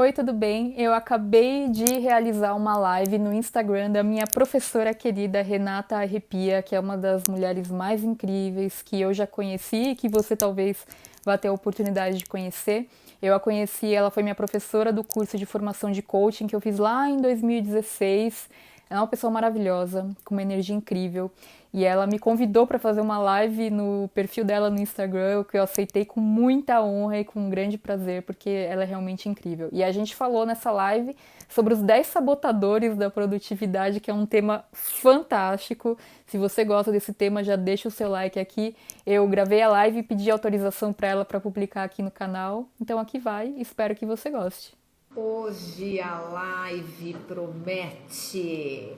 Oi, tudo bem? Eu acabei de realizar uma live no Instagram da minha professora querida Renata Arrepia, que é uma das mulheres mais incríveis que eu já conheci e que você talvez vá ter a oportunidade de conhecer. Eu a conheci, ela foi minha professora do curso de formação de coaching que eu fiz lá em 2016. É uma pessoa maravilhosa, com uma energia incrível. E ela me convidou para fazer uma live no perfil dela no Instagram, que eu aceitei com muita honra e com um grande prazer, porque ela é realmente incrível. E a gente falou nessa live sobre os 10 sabotadores da produtividade, que é um tema fantástico. Se você gosta desse tema, já deixa o seu like aqui. Eu gravei a live e pedi autorização para ela para publicar aqui no canal. Então aqui vai, espero que você goste. Hoje a live promete.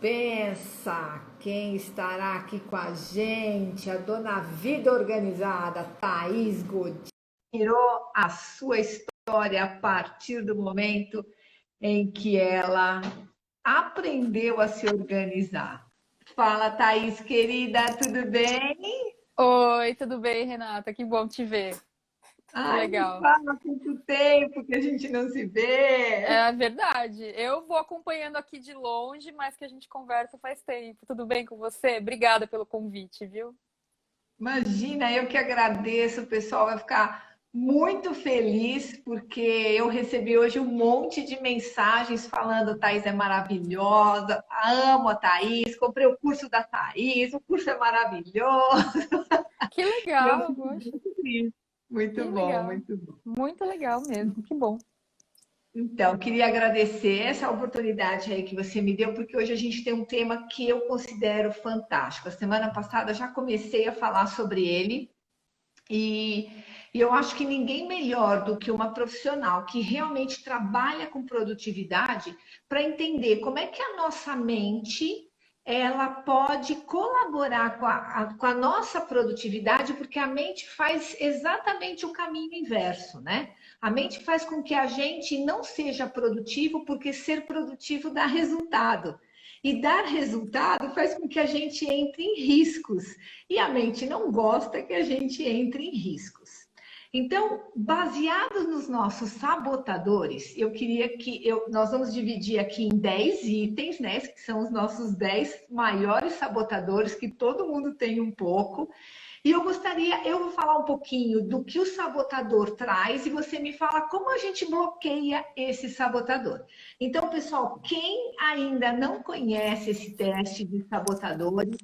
Pensa quem estará aqui com a gente, a dona Vida Organizada, Thaís Godinho, tirou a sua história a partir do momento em que ela aprendeu a se organizar. Fala, Thaís, querida, tudo bem? Oi, tudo bem, Renata? Que bom te ver. Que Ai, me legal. fala quanto tempo que a gente não se vê. É verdade. Eu vou acompanhando aqui de longe, mas que a gente conversa faz tempo. Tudo bem com você? Obrigada pelo convite, viu? Imagina, eu que agradeço, o pessoal vai ficar muito feliz porque eu recebi hoje um monte de mensagens falando Thaís é maravilhosa, amo a Thaís, comprei o curso da Thaís, o curso é maravilhoso. Que E eu legal, fico poxa. muito feliz. Muito Que bom, legal. muito bom. Muito legal mesmo. Que bom. Então, queria agradecer essa oportunidade aí que você me deu, porque hoje a gente tem um tema que eu considero fantástico. A semana passada já comecei a falar sobre ele. E, e eu acho que ninguém melhor do que uma profissional que realmente trabalha com produtividade para entender como é que a nossa mente ela pode colaborar com a nossa produtividade, porque a mente faz exatamente o caminho inverso, né? A mente faz com que a gente não seja produtivo, porque ser produtivo dá resultado. E dar resultado faz com que a gente entre em riscos. E a mente não gosta que a gente entre em riscos. Então, baseados nos nossos sabotadores, eu queria que nós vamos dividir aqui em 10 itens, né? Que são os nossos 10 maiores sabotadores, que todo mundo tem um pouco. E eu vou falar um pouquinho do que o sabotador traz e você me fala como a gente bloqueia esse sabotador. Então, pessoal, quem ainda não conhece esse teste de sabotadores,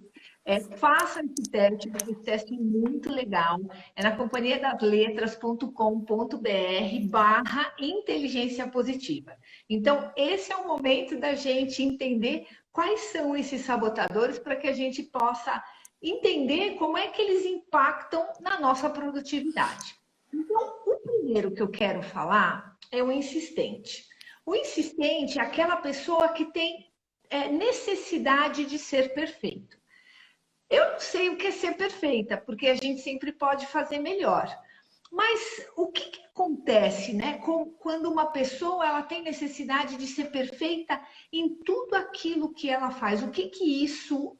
faça esse teste, porque esse teste é muito legal. É na companhiadasletras.com.br/barra inteligência positiva. Então, esse é o momento da gente entender quais são esses sabotadores para que a gente possa entender como é que eles impactam na nossa produtividade. Então, o primeiro que eu quero falar é o insistente. O insistente é aquela pessoa que tem necessidade de ser perfeito. Eu não sei o que é ser perfeita, porque a gente sempre pode fazer melhor. Mas o que, que acontece, né, quando uma pessoa ela tem necessidade de ser perfeita em tudo aquilo que ela faz? O que que isso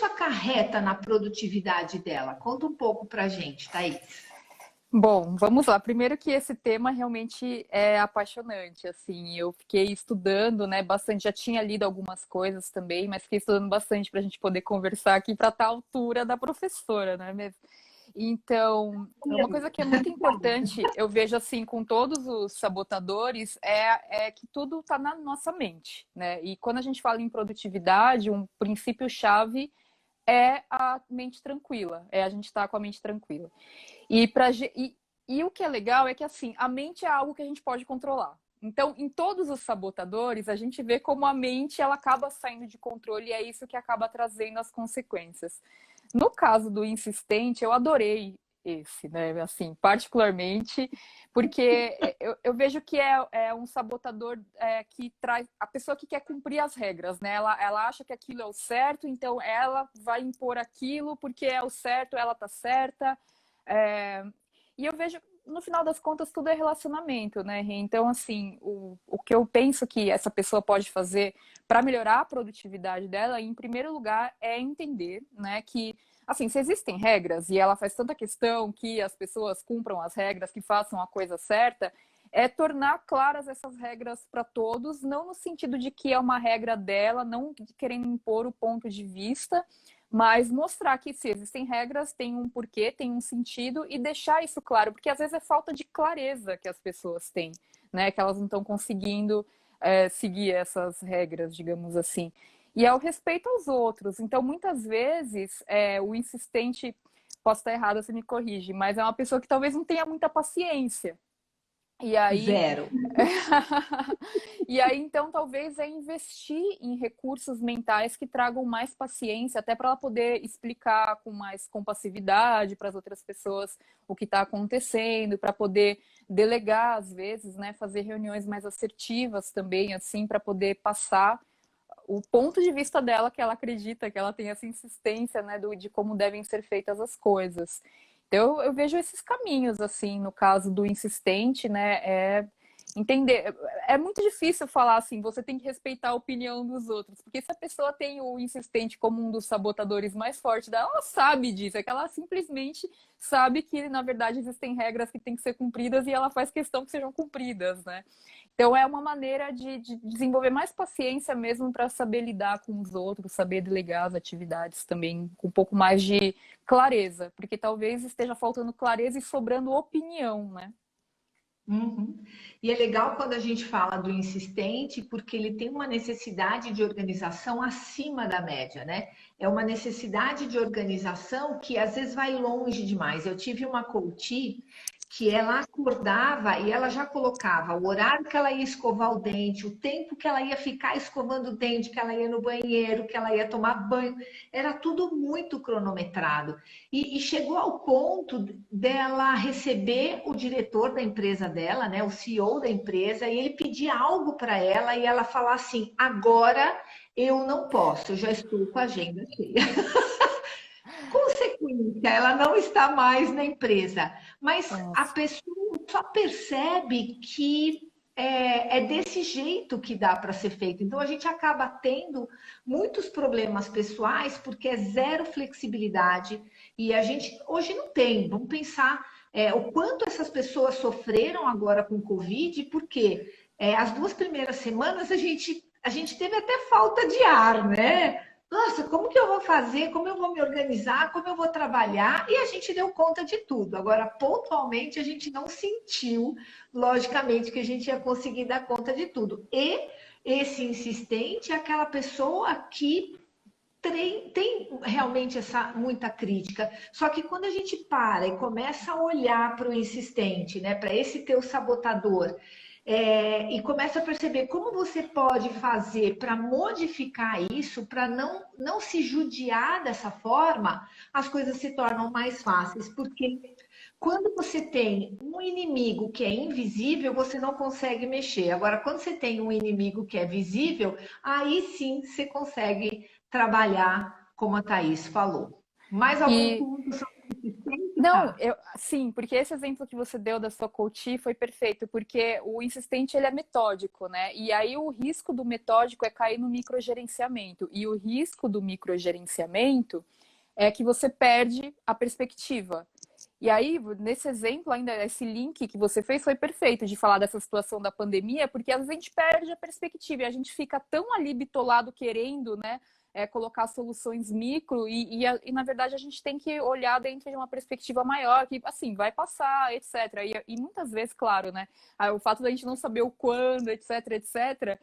acarreta na produtividade dela? Conta um pouco pra gente, Thaís. Bom, vamos lá. Primeiro que esse tema realmente é apaixonante, assim, eu fiquei estudando, né, bastante, já tinha lido algumas coisas também, mas fiquei estudando bastante para a gente poder conversar aqui para estar à altura da professora, né, mesmo? Então, uma coisa que é muito importante, eu vejo assim, com todos os sabotadores, é que tudo está na nossa mente, né? E quando a gente fala em produtividade, um princípio-chave é a mente tranquila, é a gente estar com a mente tranquila. E, e o que é legal é que assim, a mente é algo que a gente pode controlar. Então, em todos os sabotadores, a gente vê como a mente ela acaba saindo de controle e é isso que acaba trazendo as consequências. No caso do insistente, eu adorei esse, né? Assim, particularmente, porque eu vejo que é um sabotador que traz a pessoa que quer cumprir as regras, né? Ela acha que aquilo é o certo, então ela vai impor aquilo porque é o certo, ela tá certa. É, e eu vejo, no final das contas, tudo é relacionamento, né? Então, assim, o que eu penso que essa pessoa pode fazer para melhorar a produtividade dela, em primeiro lugar, é entender, né, que assim, se existem regras e ela faz tanta questão que as pessoas cumpram as regras, que façam a coisa certa, é tornar claras essas regras para todos, não no sentido de que é uma regra dela, não querendo impor o ponto de vista, mas mostrar que se existem regras, tem um porquê, tem um sentido e deixar isso claro, porque às vezes é falta de clareza que as pessoas têm, né? Que elas não estão conseguindo seguir essas regras, digamos assim. E é o respeito aos outros. Então, muitas vezes, o insistente, posso estar errada, você me corrige, mas é uma pessoa que talvez não tenha muita paciência. E aí, Zero. e aí, então, talvez é investir em recursos mentais que tragam mais paciência, até para ela poder explicar com mais compassividade para as outras pessoas o que está acontecendo, para poder delegar, às vezes, né, fazer reuniões mais assertivas também, assim, para poder passar o ponto de vista dela, que ela acredita, que ela tem essa insistência, né, de como devem ser feitas as coisas. Então, eu vejo esses caminhos, assim, no caso do insistente, né, entender. É muito difícil falar assim, você tem que respeitar a opinião dos outros, porque se a pessoa tem o insistente como um dos sabotadores mais fortes dela, ela sabe disso, é que ela simplesmente sabe que, na verdade, existem regras que têm que ser cumpridas e ela faz questão que sejam cumpridas, né? Então, é uma maneira de desenvolver mais paciência mesmo para saber lidar com os outros, saber delegar as atividades também com um pouco mais de clareza, porque talvez esteja faltando clareza e sobrando opinião, né? Uhum. E é legal quando a gente fala do insistente, porque ele tem uma necessidade de organização acima da média, né? É uma necessidade de organização que às vezes vai longe demais. Eu tive uma coach que ela acordava e ela já colocava o horário que ela ia escovar o dente, o tempo que ela ia ficar escovando o dente, que ela ia no banheiro, que ela ia tomar banho. Era tudo muito cronometrado. E chegou ao ponto dela receber o diretor da empresa dela, né, o CEO da empresa, e ele pedir algo para ela e ela falar assim: agora eu não posso, eu já estou com a agenda cheia. Consequência, ela não está mais na empresa, mas a Nossa. pessoa só percebe que é desse jeito que dá para ser feito. Então a gente acaba tendo muitos problemas pessoais porque é zero flexibilidade e a gente hoje não tem. Vamos pensar o quanto essas pessoas sofreram agora com o Covid, porque as 2 primeiras semanas a gente teve até falta de ar, né? Nossa, como que eu vou fazer? Como eu vou me organizar? Como eu vou trabalhar? E a gente deu conta de tudo. Agora, pontualmente, a gente não sentiu, logicamente, que a gente ia conseguir dar conta de tudo. E esse insistente é aquela pessoa que tem realmente essa muita crítica. Só que quando a gente para e começa a olhar para o insistente, né, para esse teu sabotador, e começa a perceber como você pode fazer para modificar isso, para não se judiar dessa forma, as coisas se tornam mais fáceis. Porque quando você tem um inimigo que é invisível, você não consegue mexer. Agora, quando você tem um inimigo que é visível, aí sim você consegue trabalhar, como a Thaís falou. Mais algum E ponto sobre insistência, não, tá? sim, porque esse exemplo que você deu da sua coach foi perfeito, porque o insistente ele é metódico, né? E aí o risco do metódico é cair no microgerenciamento. E o risco do microgerenciamento é que você perde a perspectiva. E aí, nesse exemplo, ainda esse link que você fez foi perfeito de falar dessa situação da pandemia, porque às vezes a gente perde a perspectiva e a gente fica tão ali bitolado querendo, né, colocar soluções micro e, na verdade, a gente tem que olhar dentro de uma perspectiva maior, que, assim, vai passar, etc. E muitas vezes, claro, né, o fato da gente não saber o quando, etc., etc.,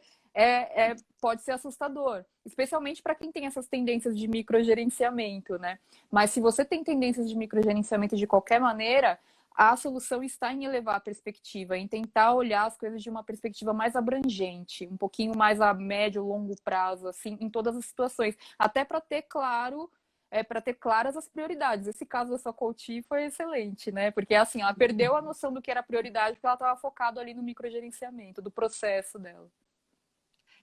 pode ser assustador, especialmente para quem tem essas tendências de microgerenciamento, né? Mas se você tem tendências de microgerenciamento de qualquer maneira, a solução está em elevar a perspectiva, em tentar olhar as coisas de uma perspectiva mais abrangente, um pouquinho mais a médio, longo prazo, assim, em todas as situações, até para ter claro, para ter claras as prioridades. Esse caso da sua coach foi excelente, né? Porque assim, ela perdeu a noção do que era prioridade porque ela estava focada ali no microgerenciamento, do processo dela.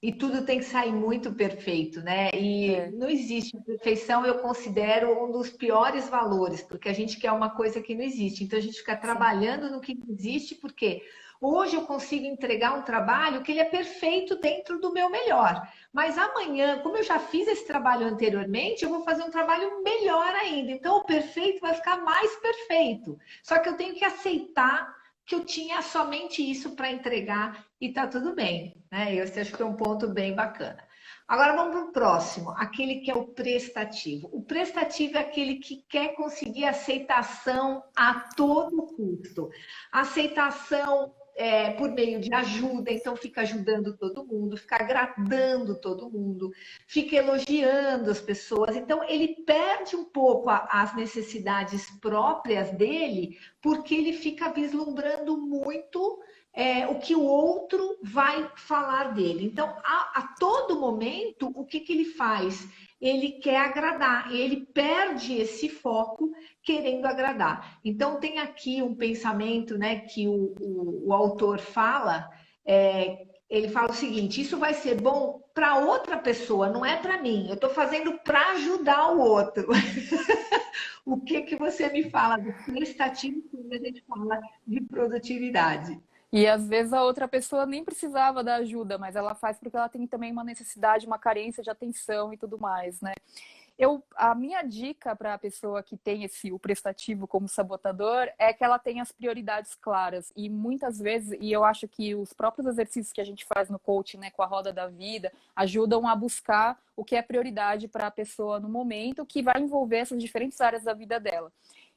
e tudo tem que sair muito perfeito, né? E É, não existe perfeição, eu considero um dos piores valores, porque a gente quer uma coisa que não existe. Então a gente fica sim, trabalhando no que não existe, porque hoje eu consigo entregar um trabalho que ele é perfeito dentro do meu melhor. Mas amanhã, como eu já fiz esse trabalho anteriormente, eu vou fazer um trabalho melhor ainda. Então o perfeito vai ficar mais perfeito. Só que eu tenho que aceitar que eu tinha somente isso para entregar e tá tudo bem, né? Esse acho que é um ponto bem bacana. Agora vamos para o próximo, aquele que é o prestativo. O prestativo é aquele que quer conseguir aceitação a todo custo. Aceitação por meio de ajuda, então fica ajudando todo mundo, fica agradando todo mundo, fica elogiando as pessoas. Então ele perde um pouco as necessidades próprias dele porque ele fica vislumbrando muito o que o outro vai falar dele. Então, a todo momento, o que ele faz? Ele quer agradar, e ele perde esse foco querendo agradar. Então, tem aqui um pensamento, né, que o autor fala, ele fala o seguinte: isso vai ser bom para outra pessoa, não é para mim. Eu estou fazendo para ajudar o outro. O que você me fala do prestativo quando a gente fala de produtividade? e às vezes a outra pessoa nem precisava da ajuda, mas ela faz porque ela tem também uma necessidade, uma carência de atenção e tudo mais, né? A minha dica para a pessoa que tem o prestativo como sabotador é que ela tenha as prioridades claras. E muitas vezes, e eu acho que os próprios exercícios que a gente faz no coaching, né, com a roda da vida, ajudam a buscar o que é prioridade para a pessoa no momento, que vai envolver essas diferentes áreas da vida dela.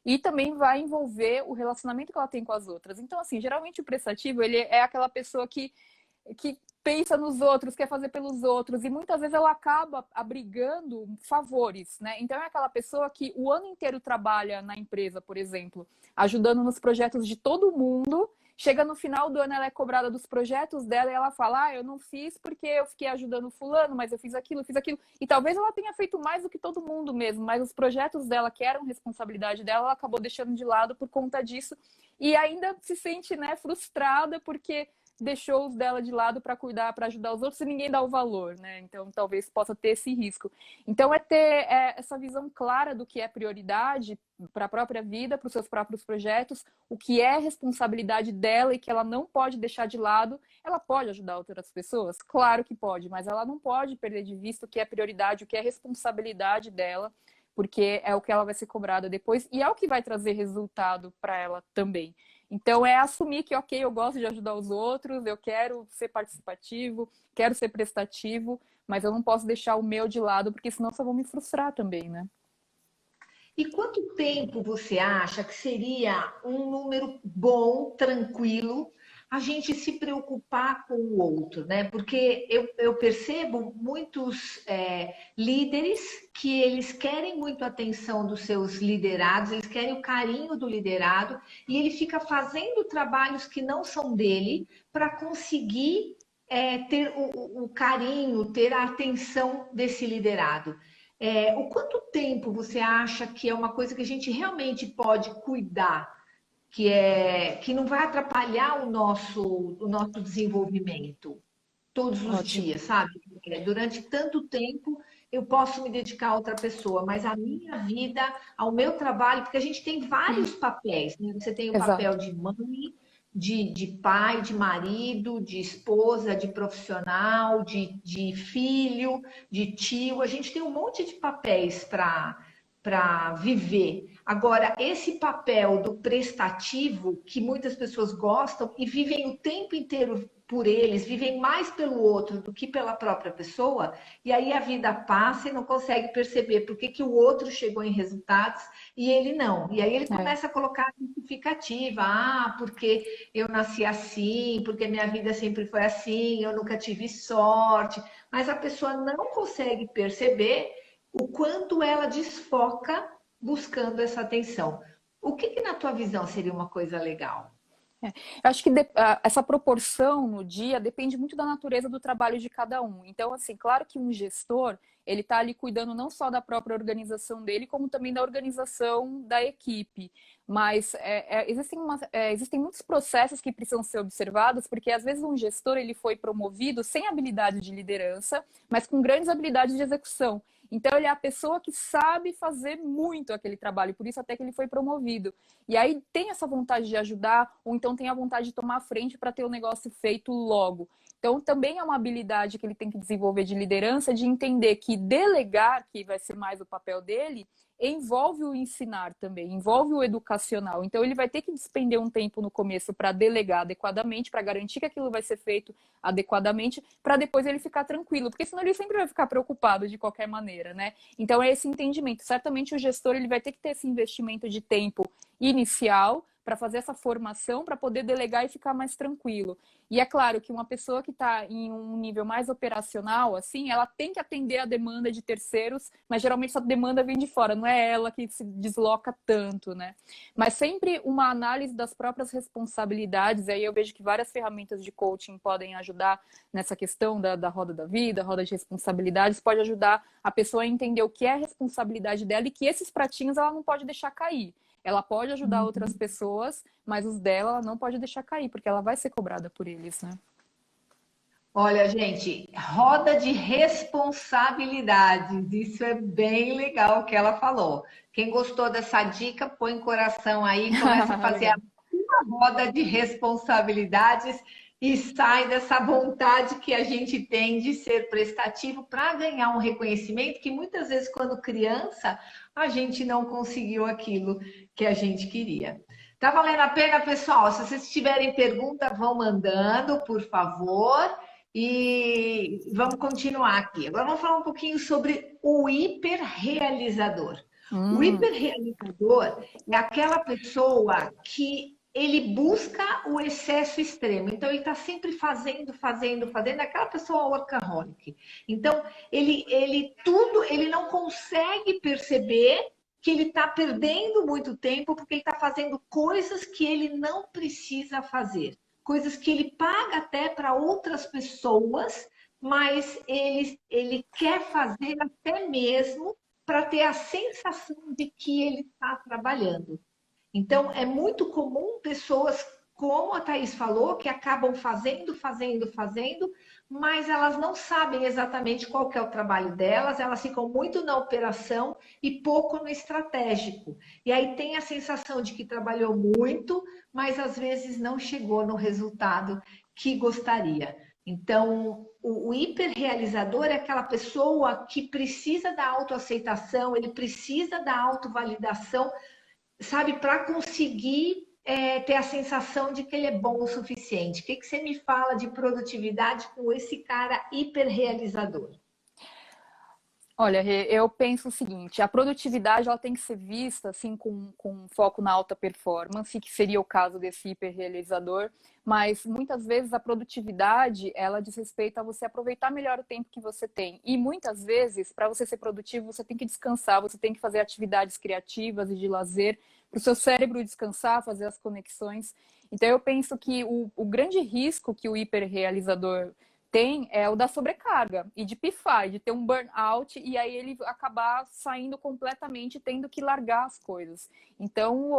E também vai envolver o relacionamento que ela tem com as outras. Então, assim, geralmente o prestativo, ele é aquela pessoa que pensa nos outros, quer fazer pelos outros, e muitas vezes ela acaba abrigando favores, né? Então é aquela pessoa que o ano inteiro trabalha na empresa, por exemplo, ajudando nos projetos de todo mundo, chega no final do ano, ela é cobrada dos projetos dela e ela fala, eu não fiz porque eu fiquei ajudando fulano, mas eu fiz aquilo, e talvez ela tenha feito mais do que todo mundo mesmo, mas os projetos dela, que eram responsabilidade dela, ela acabou deixando de lado por conta disso, e ainda se sente, né, frustrada porque deixou os dela de lado para cuidar, para ajudar os outros e ninguém dá o valor, né? Então talvez possa ter esse risco. Então é ter essa visão clara do que é prioridade para a própria vida, para os seus próprios projetos, o que é responsabilidade dela e que ela não pode deixar de lado. Ela pode ajudar outras pessoas? Claro que pode, mas ela não pode perder de vista o que é prioridade, o que é responsabilidade dela, porque é o que ela vai ser cobrada depois e é o que vai trazer resultado para ela também. Então, é assumir que, ok, eu gosto de ajudar os outros, eu quero ser participativo, quero ser prestativo, mas eu não posso deixar o meu de lado, porque senão só vou me frustrar também, né? E quanto tempo você acha que seria um número bom, tranquilo, a gente se preocupar com o outro, né? Porque eu percebo muitos líderes que eles querem muito a atenção dos seus liderados, eles querem o carinho do liderado e ele fica fazendo trabalhos que não são dele para conseguir ter o carinho, ter a atenção desse liderado. O quanto tempo você acha que é uma coisa que a gente realmente pode cuidar, que não vai atrapalhar o nosso desenvolvimento todos os Ótimo. dias, sabe? Durante tanto tempo eu posso me dedicar a outra pessoa, mas a minha vida, ao meu trabalho, porque a gente tem vários papéis, né? Você tem o papel Exato. de mãe, de pai, de marido, de esposa, de profissional, de filho, de tio. A gente tem um monte de papéis para viver. Agora, esse papel do prestativo, que muitas pessoas gostam e vivem o tempo inteiro por eles, vivem mais pelo outro do que pela própria pessoa, e aí a vida passa e não consegue perceber por que o outro chegou em resultados e ele não. E aí ele É. começa a colocar justificativa, porque eu nasci assim, porque minha vida sempre foi assim, eu nunca tive sorte, mas a pessoa não consegue perceber o quanto ela desfoca buscando essa atenção. O que na tua visão seria uma coisa legal? Eu acho que essa proporção no dia depende muito da natureza do trabalho de cada um. Então, assim, claro que um gestor, ele está ali cuidando não só da própria organização dele, como também da organização da equipe. Mas existem muitos processos que precisam ser observados, porque às vezes um gestor ele foi promovido sem habilidade de liderança, mas com grandes habilidades de execução. Então, ele é a pessoa que sabe fazer muito aquele trabalho, por isso até que ele foi promovido. E aí tem essa vontade de ajudar, ou então tem a vontade de tomar a frente para ter o negócio feito logo. Então, também é uma habilidade que ele tem que desenvolver de liderança, de entender que delegar, que vai ser mais o papel dele, envolve o ensinar também, envolve o educacional. Então, ele vai ter que despender um tempo no começo para delegar adequadamente, para garantir que aquilo vai ser feito adequadamente, para depois ele ficar tranquilo, porque senão ele sempre vai ficar preocupado de qualquer maneira, né? Então, é esse entendimento. Certamente o gestor ele vai ter que ter esse investimento de tempo inicial para fazer essa formação, para poder delegar e ficar mais tranquilo. E é claro que uma pessoa que está em um nível mais operacional, assim, ela tem que atender a demanda de terceiros, mas geralmente essa demanda vem de fora, não é ela que se desloca tanto, né? Mas sempre uma análise das próprias responsabilidades, aí eu vejo que várias ferramentas de coaching podem ajudar nessa questão da roda da vida, roda de responsabilidades, pode ajudar a pessoa a entender o que é a responsabilidade dela e que esses pratinhos ela não pode deixar cair. Ela pode ajudar outras pessoas, mas os dela ela não pode deixar cair, porque ela vai ser cobrada por eles, né? Olha, gente, roda de responsabilidades. Isso é bem legal o que ela falou. Quem gostou dessa dica, põe coração aí, começa a fazer a Legal. sua roda de responsabilidades e sai dessa vontade que a gente tem de ser prestativo para ganhar um reconhecimento que muitas vezes, quando criança, a gente não conseguiu aquilo que a gente queria. Tá valendo a pena, pessoal? Se vocês tiverem pergunta, vão mandando, por favor. E vamos continuar aqui. Agora vamos falar um pouquinho sobre o hiperrealizador. O Hum. hiperrealizador é aquela pessoa que ele busca o excesso extremo. Então, ele está sempre fazendo, fazendo, fazendo. Aquela pessoa workaholic. Então, ele não consegue perceber que ele está perdendo muito tempo porque ele está fazendo coisas que ele não precisa fazer, coisas que ele paga até para outras pessoas, mas ele quer fazer até mesmo para ter a sensação de que ele está trabalhando. Então, é muito comum pessoas, como a Thaís falou, que acabam fazendo, fazendo, fazendo, mas elas não sabem exatamente qual que é o trabalho delas, elas ficam muito na operação e pouco no estratégico. E aí tem a sensação de que trabalhou muito, mas às vezes não chegou no resultado que gostaria. Então, o hiperrealizador é aquela pessoa que precisa da autoaceitação, ele precisa da autovalidação, sabe, para conseguir ter a sensação de que ele é bom o suficiente. O que você me fala de produtividade com esse cara hiperrealizador? Olha, Rê, eu penso o seguinte, a produtividade ela tem que ser vista assim com foco na alta performance, que seria o caso desse hiperrealizador, mas muitas vezes a produtividade ela diz respeito a você aproveitar melhor o tempo que você tem. E muitas vezes, para você ser produtivo, você tem que descansar, você tem que fazer atividades criativas e de lazer, para o seu cérebro descansar, fazer as conexões. Então eu penso que o grande risco que o hiperrealizador tem é o da sobrecarga e de pifar, de ter um burnout e aí ele acabar saindo completamente, tendo que largar as coisas. Então,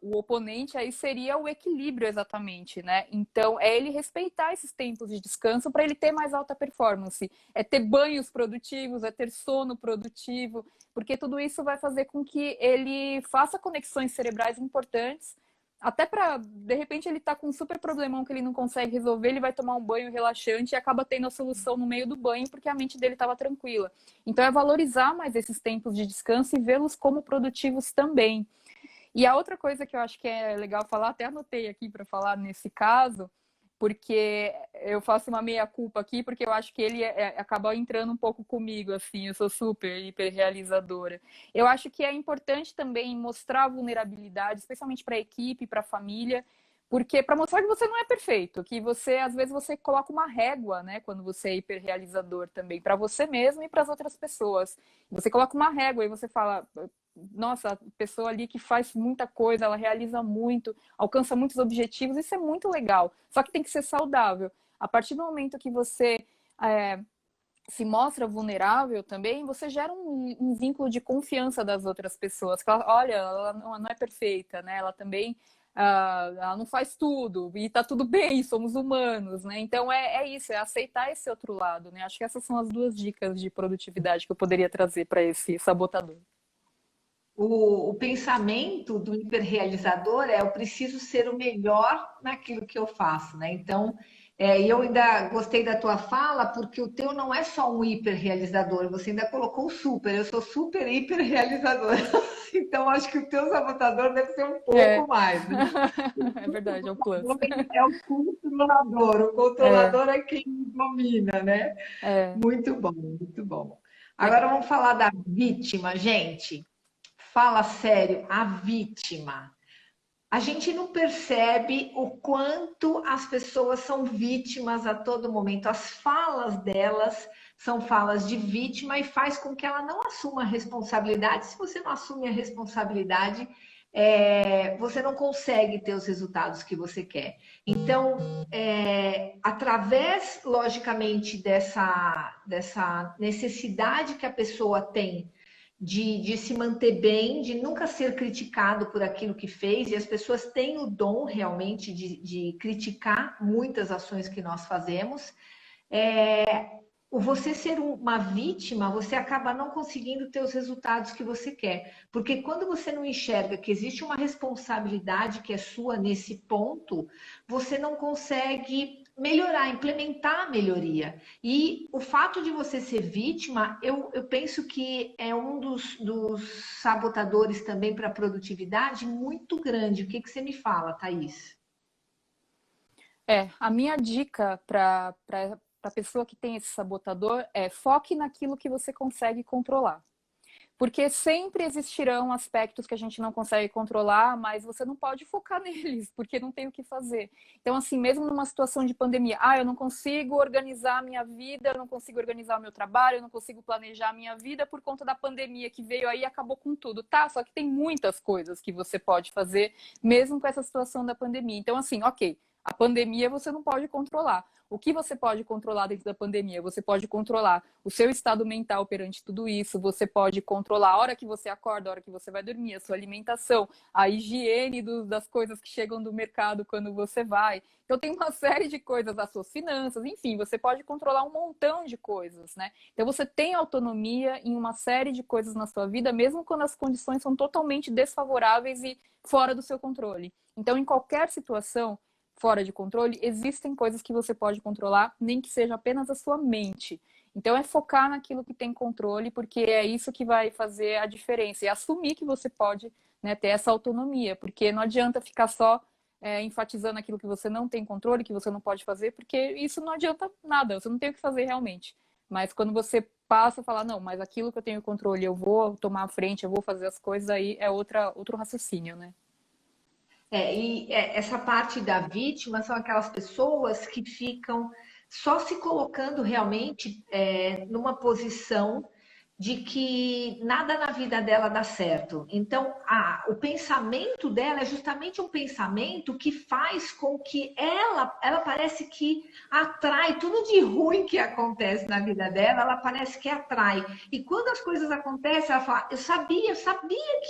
o oponente aí seria o equilíbrio exatamente, né? Então, é ele respeitar esses tempos de descanso para ele ter mais alta performance. É ter banhos produtivos, é ter sono produtivo, porque tudo isso vai fazer com que ele faça conexões cerebrais importantes até para, de repente, ele tá com um super problemão que ele não consegue resolver, ele vai tomar um banho relaxante e acaba tendo a solução no meio do banho porque a mente dele estava tranquila. Então é valorizar mais esses tempos de descanso e vê-los como produtivos também. E a outra coisa que eu acho que é legal falar, até anotei aqui para falar nesse caso, porque eu faço uma meia-culpa aqui, porque eu acho que ele acaba entrando um pouco comigo, assim, eu sou super, hiper realizadora. Eu acho que é importante também mostrar a vulnerabilidade, especialmente para a equipe, para a família, Porque para mostrar que você não é perfeito, que você, às vezes, você coloca uma régua, né? Quando você é hiperrealizador também, para você mesmo e para as outras pessoas. Você coloca uma régua e você fala, nossa, a pessoa ali que faz muita coisa, ela realiza muito, alcança muitos objetivos, isso é muito legal. Só que tem que ser saudável. A partir do momento que você se mostra vulnerável também, você gera um vínculo de confiança das outras pessoas. Olha, ela não é perfeita, né? Ela também ela não faz tudo, e tá tudo bem, somos humanos, né? Então é isso, é aceitar esse outro lado, né? Acho que essas são as duas dicas de produtividade que eu poderia trazer para esse sabotador. O pensamento do hiperrealizador é eu preciso ser o melhor naquilo que eu faço, né? Então, e eu ainda gostei da tua fala, porque o teu não é só um hiperrealizador, você ainda colocou o super, eu sou super hiperrealizador. Então, acho que o teu sabotador deve ser um É, pouco mais, né? é verdade, é o plus. É o É, controlador é quem domina, né? é. Muito bom, muito bom. Agora Legal. vamos falar da vítima, gente. Fala sério, a vítima. A gente não percebe o quanto as pessoas são vítimas a todo momento. As falas delas são falas de vítima e faz com que ela não assuma a responsabilidade. Se você não assume a responsabilidade, você não consegue ter os resultados que você quer. Então, através, logicamente, dessa necessidade que a pessoa tem de se manter bem, de nunca ser criticado por aquilo que fez, e as pessoas têm o dom realmente de criticar muitas ações que nós fazemos. O você ser uma vítima, você acaba não conseguindo ter os resultados que você quer. Porque quando você não enxerga que existe uma responsabilidade que é sua nesse ponto, você não consegue melhorar, implementar a melhoria. E o fato de você ser vítima, eu penso que é um dos sabotadores também para a produtividade muito grande. O que você me fala, Thaís? A minha dica para a pessoa que tem esse sabotador é foque naquilo que você consegue controlar. Porque sempre existirão aspectos que a gente não consegue controlar, mas você não pode focar neles, porque não tem o que fazer. Então, assim, mesmo numa situação de pandemia, eu não consigo organizar a minha vida, eu não consigo organizar o meu trabalho, eu não consigo planejar a minha vida por conta da pandemia que veio aí e acabou com tudo. Tá, só que tem muitas coisas que você pode fazer, mesmo com essa situação da pandemia. Então, assim, ok, a pandemia você não pode controlar. O que você pode controlar dentro da pandemia? Você pode controlar o seu estado mental perante tudo isso, você pode controlar a hora que você acorda, a hora que você vai dormir, a sua alimentação, a higiene das coisas que chegam do mercado quando você vai. Então tem uma série de coisas, as suas finanças, enfim, você pode controlar um montão de coisas, né? Então você tem autonomia em uma série de coisas na sua vida, mesmo quando as condições são totalmente desfavoráveis e fora do seu controle. Então, em qualquer situação fora de controle, existem coisas que você pode controlar, nem que seja apenas a sua mente. Então é focar naquilo que tem controle, porque é isso que vai fazer a diferença. E assumir que você pode, né, ter essa autonomia, porque não adianta ficar só enfatizando aquilo que você não tem controle, que você não pode fazer, porque isso não adianta nada, você não tem o que fazer realmente. Mas quando você passa a falar, não, mas aquilo que eu tenho controle, eu vou tomar a frente, eu vou fazer as coisas, aí é outro raciocínio, né? Essa parte da vítima são aquelas pessoas que ficam só se colocando realmente numa posição de que nada na vida dela dá certo. Então, o pensamento dela é justamente um pensamento que faz com que ela parece que atrai tudo de ruim que acontece na vida dela, ela parece que atrai. E quando as coisas acontecem, ela fala: eu sabia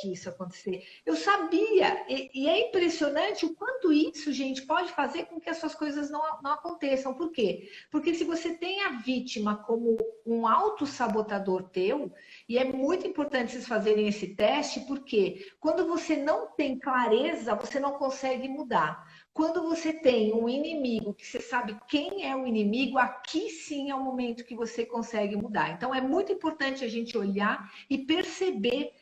que isso ia acontecer, eu sabia. E é impressionante o quanto isso, gente, pode fazer com que as suas coisas não aconteçam. Por quê? Porque se você tem a vítima como um autossabotador teu, e é muito importante vocês fazerem esse teste, porque quando você não tem clareza, você não consegue mudar. Quando você tem um inimigo, que você sabe quem é o inimigo, aqui sim é o momento que você consegue mudar. Então é muito importante a gente olhar e perceber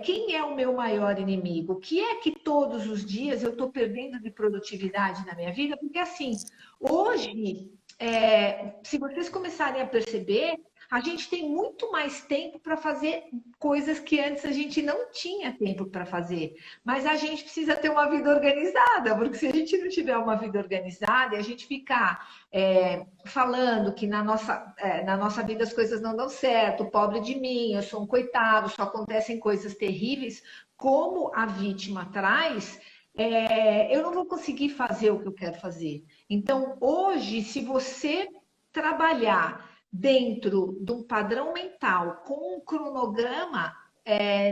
quem é o meu maior inimigo? O que é que todos os dias eu estou perdendo de produtividade na minha vida? Porque assim, hoje, se vocês começarem a perceber, a gente tem muito mais tempo para fazer coisas que antes a gente não tinha tempo para fazer. Mas a gente precisa ter uma vida organizada, porque se a gente não tiver uma vida organizada e a gente ficar falando que na nossa vida as coisas não dão certo, pobre de mim, eu sou um coitado, só acontecem coisas terríveis, como a vítima traz, eu não vou conseguir fazer o que eu quero fazer. Então, hoje, se você trabalhar dentro de um padrão mental com um cronograma,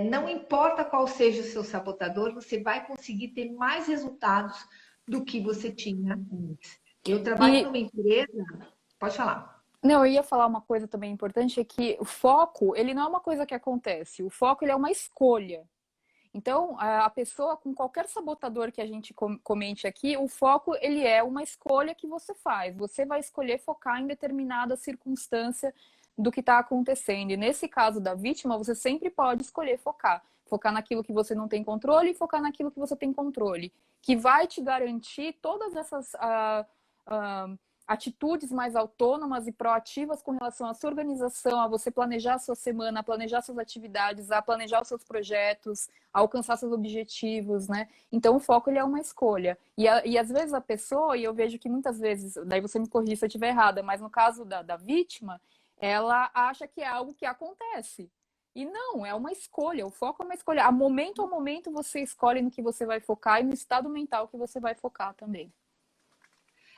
não importa qual seja o seu sabotador, você vai conseguir ter mais resultados do que você tinha antes. Eu trabalho numa empresa, pode falar. Não, eu ia falar uma coisa também importante, é que o foco, ele não é uma coisa que acontece, o foco ele é uma escolha. Então, a pessoa, com qualquer sabotador que a gente comente aqui, o foco, ele é uma escolha que você faz. Você vai escolher focar em determinada circunstância do que está acontecendo. E nesse caso da vítima, você sempre pode escolher focar. Focar naquilo que você não tem controle e focar naquilo que você tem controle. Que vai te garantir todas essas atitudes mais autônomas e proativas com relação à sua organização, a você planejar a sua semana, a planejar suas atividades, a planejar os seus projetos, a alcançar seus objetivos, né? Então, o foco, ele é uma escolha. E às vezes a pessoa, e eu vejo que muitas vezes, daí você me corrige se eu estiver errada, mas no caso da vítima, ela acha que é algo que acontece. E não, é uma escolha, o foco é uma escolha. A momento a momento você escolhe no que você vai focar e no estado mental que você vai focar também.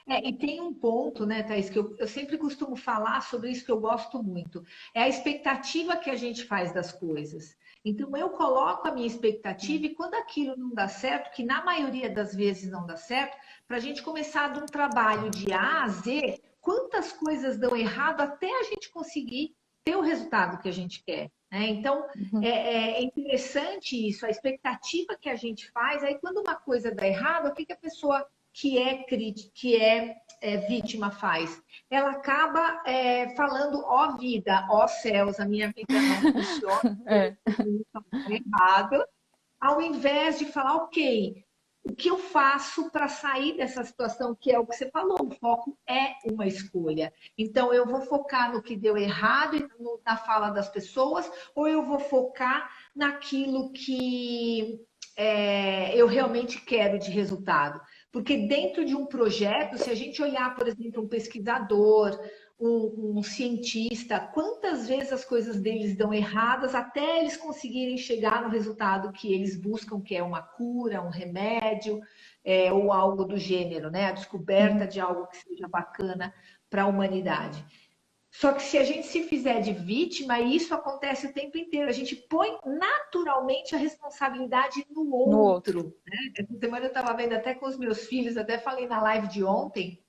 E tem um ponto, né, Thaís, que eu sempre costumo falar sobre isso que eu gosto muito. É a expectativa que a gente faz das coisas. Então, eu coloco a minha expectativa e quando aquilo não dá certo, que na maioria das vezes não dá certo, para a gente começar de um trabalho de A a Z, quantas coisas dão errado até a gente conseguir ter o resultado que a gente quer. Né? Então, é interessante isso, a expectativa que a gente faz. Aí, quando uma coisa dá errado, o que a pessoa que é vítima faz? Ela acaba falando, ó vida, ó céus, a minha vida não funciona, está errado, ao invés de falar, ok, o que eu faço para sair dessa situação, que é o que você falou, o foco é uma escolha. Então, eu vou focar no que deu errado e na fala das pessoas, ou eu vou focar naquilo que eu realmente quero de resultado. Porque dentro de um projeto, se a gente olhar, por exemplo, um pesquisador, um cientista, quantas vezes as coisas deles dão erradas até eles conseguirem chegar no resultado que eles buscam, que é uma cura, um remédio, ou algo do gênero, né? A descoberta de algo que seja bacana para a humanidade. Só que se a gente se fizer de vítima, isso acontece o tempo inteiro. A gente põe naturalmente a responsabilidade no outro. Né? Essa semana eu estava vendo até com os meus filhos, até falei na live de ontem.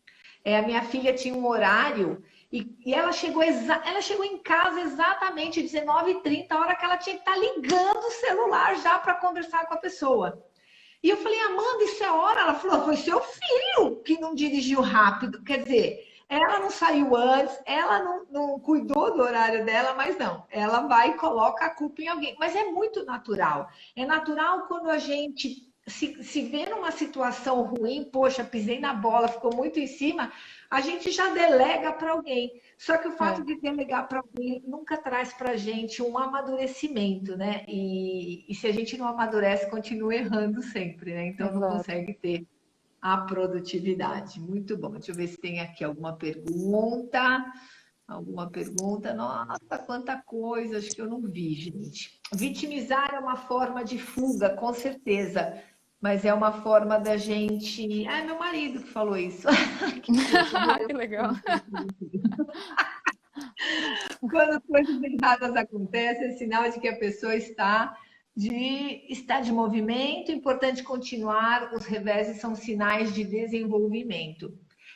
A minha filha tinha um horário e ela chegou em casa exatamente 19h30, a hora que ela tinha que estar ligando o celular já para conversar com a pessoa. E eu falei, Amanda, isso é hora? Ela falou, foi seu filho que não dirigiu rápido. Quer dizer, ela não saiu antes, ela não cuidou do horário dela, mas não, ela vai e coloca a culpa em alguém. Mas é muito natural. É natural quando a gente se vê numa situação ruim, poxa, pisei na bola, ficou muito em cima, a gente já delega para alguém. Só que o fato de delegar para alguém nunca traz para a gente um amadurecimento, né? E se a gente não amadurece, continua errando sempre, né? Então não consegue ter a produtividade. Muito bom. Deixa eu ver se tem aqui alguma pergunta. Alguma pergunta? Nossa, quanta coisa, acho que eu não vi, gente. Vitimizar é uma forma de fuga, com certeza. Mas é uma forma da gente. Ah, é meu marido que falou isso. Que legal. Quando coisas erradas acontecem, é sinal de que a pessoa está de movimento, importante continuar, os reveses são sinais de desenvolvimento.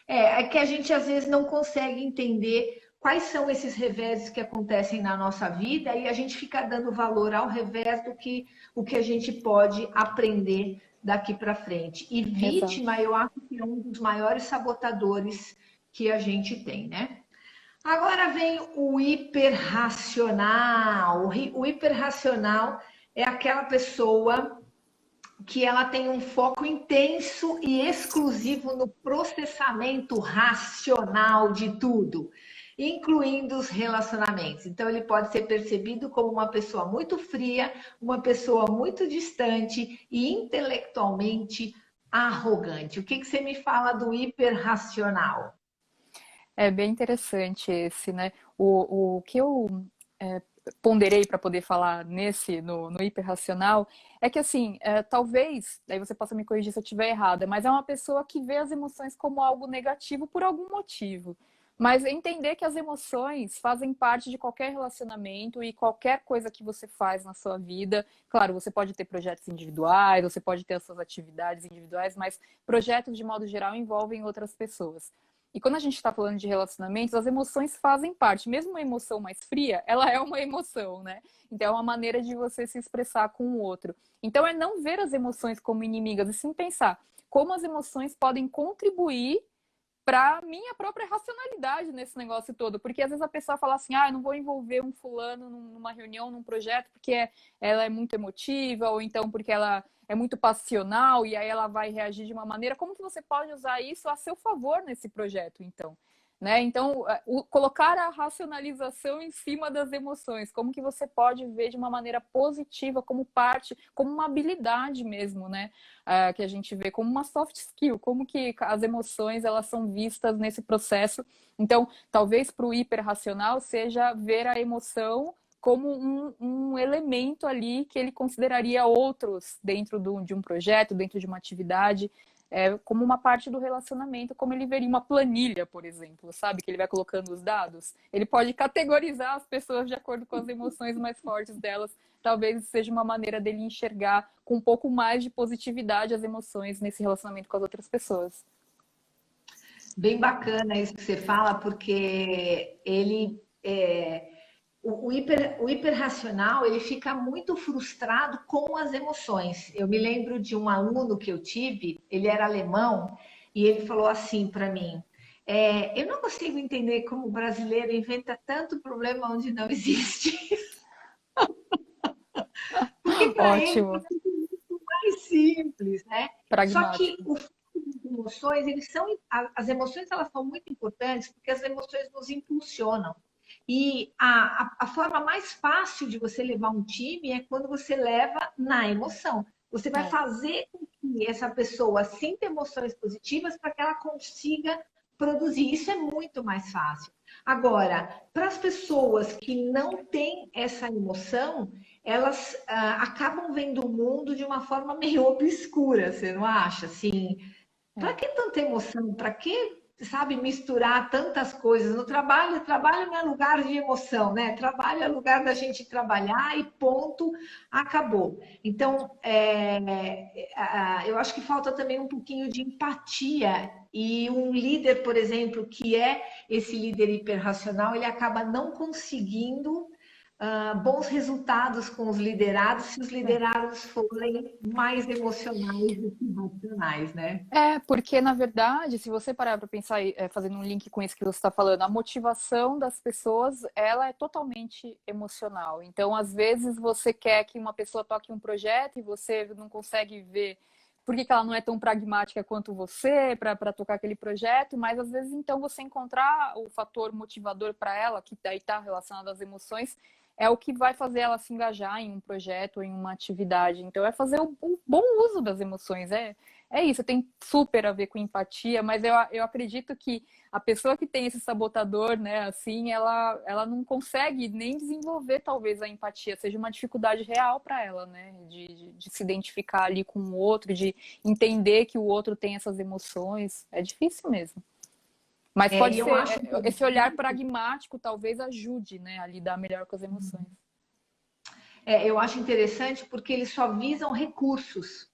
É que a gente às vezes não consegue entender quais são esses reveses que acontecem na nossa vida e a gente fica dando valor ao revés do que o que a gente pode aprender daqui para frente. E vítima, eu acho que é um dos maiores sabotadores que a gente tem, né? Agora vem o hiperracional. O hiperracional é aquela pessoa que ela tem um foco intenso e exclusivo no processamento racional de tudo. incluindo os relacionamentos. Então, ele pode ser percebido como uma pessoa muito fria, uma pessoa muito distante e intelectualmente arrogante. O que que você me fala do hiperracional? É bem interessante esse, né? O que eu é, ponderei para poder falar no hiperracional é que, assim, talvez, aí você possa me corrigir se eu estiver errada, mas é uma pessoa que vê as emoções como algo negativo por algum motivo. Mas entender que as emoções fazem parte de qualquer relacionamento e qualquer coisa que você faz na sua vida. Claro, você pode ter projetos individuais, você pode ter as suas atividades individuais, mas projetos, de modo geral, envolvem outras pessoas. E quando a gente está falando de relacionamentos, as emoções fazem parte. Mesmo uma emoção mais fria, ela é uma emoção, né? Então é uma maneira de você se expressar com o outro. Então é não ver as emoções como inimigas, e sim pensar como as emoções podem contribuir para minha própria racionalidade nesse negócio todo. Porque às vezes a pessoa fala assim, ah, eu não vou envolver um fulano numa reunião, num projeto, porque ela é muito emotiva, ou então porque ela é muito passional, e aí ela vai reagir de uma maneira. Como que você pode usar isso a seu favor nesse projeto, então? Né? Então, colocar a racionalização em cima das emoções, como que você pode ver de uma maneira positiva, como parte, como uma habilidade mesmo, né? Que a gente vê como uma soft skill, como que as emoções elas são vistas nesse processo. Então, talvez para o hiperracional seja ver a emoção como um elemento ali que ele consideraria outros dentro de um projeto, dentro de uma atividade, como uma parte do relacionamento, como ele veria uma planilha, por exemplo, sabe? Que ele vai colocando os dados. Ele pode categorizar as pessoas de acordo com as emoções mais fortes delas. Talvez seja uma maneira dele enxergar com um pouco mais de positividade as emoções nesse relacionamento com as outras pessoas. Bem bacana isso que você fala, porque o hiperracional ele fica muito frustrado com as emoções. Eu me lembro de um aluno que eu tive, ele era alemão, e ele falou assim para mim: eu não consigo entender como o brasileiro inventa tanto problema onde não existe. Porque para ele Ótimo, é simples, né? Só que pragmático. o emoções, as emoções elas são muito importantes porque as emoções nos impulsionam. E a forma mais fácil de você levar um time é quando você leva na emoção. Você vai É. fazer com que essa pessoa sinta emoções positivas para que ela consiga produzir. Isso é muito mais fácil. Agora, para as pessoas que não têm essa emoção, elas acabam vendo o mundo de uma forma meio obscura, você não acha? Assim, para É. que tanta emoção? Para que, sabe, misturar tantas coisas? No trabalho, trabalho não é lugar de emoção, né? Trabalho é lugar da gente trabalhar e ponto, acabou. Então, eu acho que falta também um pouquinho de empatia. E um líder, por exemplo, que é esse líder hiperracional, ele acaba não conseguindo bons resultados com os liderados se os É. liderados forem mais emocionais do que racionais, né? Porque na verdade, se você parar para pensar, fazendo um link com isso que você está falando, a motivação das pessoas, ela é totalmente emocional. Então, às vezes, você quer que uma pessoa toque um projeto e você não consegue ver por que ela não é tão pragmática quanto você para tocar aquele projeto, mas às vezes, então, você encontrar o fator motivador para ela, que daí está relacionado às emoções, é o que vai fazer ela se engajar em um projeto ou em uma atividade. Então, é fazer o bom uso das emoções. É isso, tem super a ver com empatia, mas eu acredito que a pessoa que tem esse sabotador, né, assim, ela não consegue nem desenvolver, talvez, a empatia, seja uma dificuldade real para ela, né, de se identificar ali com o outro, de entender que o outro tem essas emoções. É difícil mesmo. Mas pode E eu ser, acho esse olhar pragmático talvez ajude, né, a lidar melhor com as emoções. eu acho interessante porque eles só visam recursos,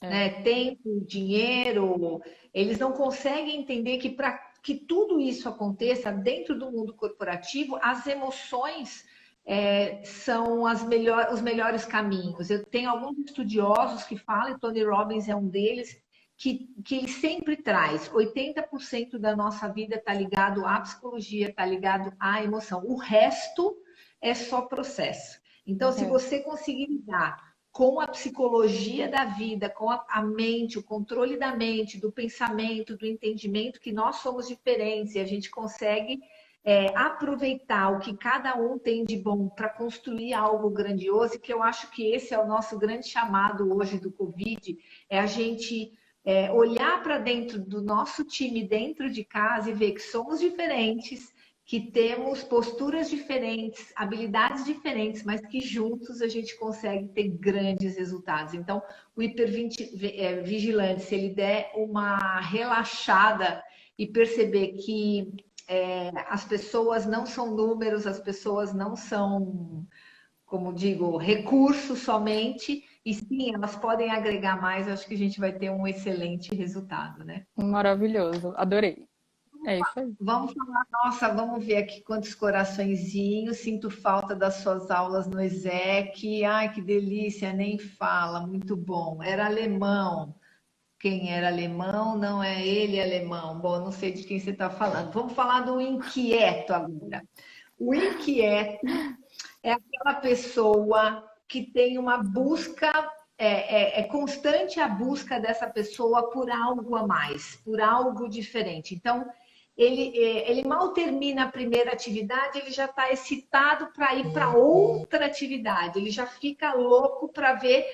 É, né? Tempo, dinheiro. Eles não conseguem entender que para que tudo isso aconteça dentro do mundo corporativo, as emoções são os melhores caminhos. Eu tenho alguns estudiosos que falam, e Tony Robbins é um deles, que ele sempre traz 80% da nossa vida está ligado à psicologia, está ligado à emoção. O resto é só processo. Então, se é. você conseguir lidar com a psicologia da vida, com a mente, o controle da mente, do pensamento, do entendimento que nós somos diferentes e a gente consegue aproveitar o que cada um tem de bom para construir algo grandioso, e que eu acho que esse é o nosso grande chamado hoje do Covid, é a gente olhar para dentro do nosso time dentro de casa e ver que somos diferentes, que temos posturas diferentes, habilidades diferentes, mas que juntos a gente consegue ter grandes resultados. Então, o hipervigilante, se ele der uma relaxada e perceber que as pessoas não são números, as pessoas não são, como digo, recursos somente, e sim, elas podem agregar mais, acho que a gente vai ter um excelente resultado, né? Maravilhoso, adorei. É isso aí. Vamos falar, nossa, vamos ver aqui quantos coraçõezinhos. Sinto falta das suas aulas no ESEC. Ai, que delícia, nem fala, muito bom. Era alemão. Quem era alemão, não é ele alemão. Bom, não sei de quem você está falando. Vamos falar do inquieto agora. O inquieto é aquela pessoa que tem uma busca, é constante a busca dessa pessoa por algo a mais, por algo diferente. Então, ele mal termina a primeira atividade, ele já está excitado para ir para outra atividade, ele já fica louco para ver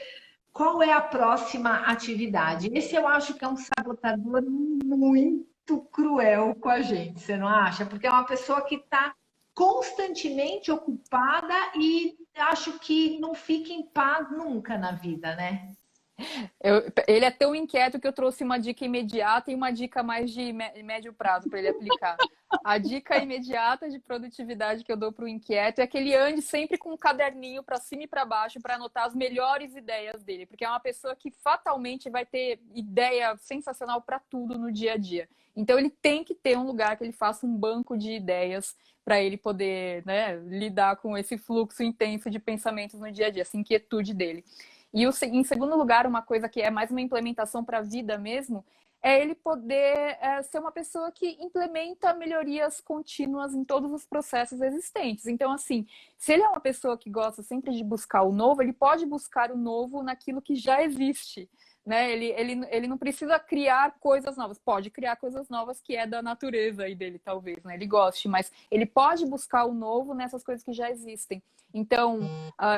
qual é a próxima atividade. Esse eu acho que é um sabotador muito cruel com a gente, você não acha? Porque é uma pessoa que está constantemente ocupada e acho que não fica em paz nunca na vida, né? Ele é tão inquieto que eu trouxe uma dica imediata e uma dica mais de médio prazo para ele aplicar. A dica imediata de produtividade que eu dou para o inquieto é que ele ande sempre com um caderninho para cima e para baixo para anotar as melhores ideias dele, porque é uma pessoa que fatalmente vai ter ideia sensacional para tudo no dia a dia. Então ele tem que ter um lugar que ele faça um banco de ideias para ele poder, né, lidar com esse fluxo intenso de pensamentos no dia a dia, essa inquietude dele. E em segundo lugar, uma coisa que é mais uma implementação para a vida mesmo, é ele poder ser uma pessoa que implementa melhorias contínuas em todos os processos existentes. Então, assim, se ele é uma pessoa que gosta sempre de buscar o novo, ele pode buscar o novo naquilo que já existe. Né? Ele não precisa criar coisas novas. Pode criar coisas novas que é da natureza aí dele, talvez, né? Ele goste, mas ele pode buscar o novo nessas coisas que já existem. Então,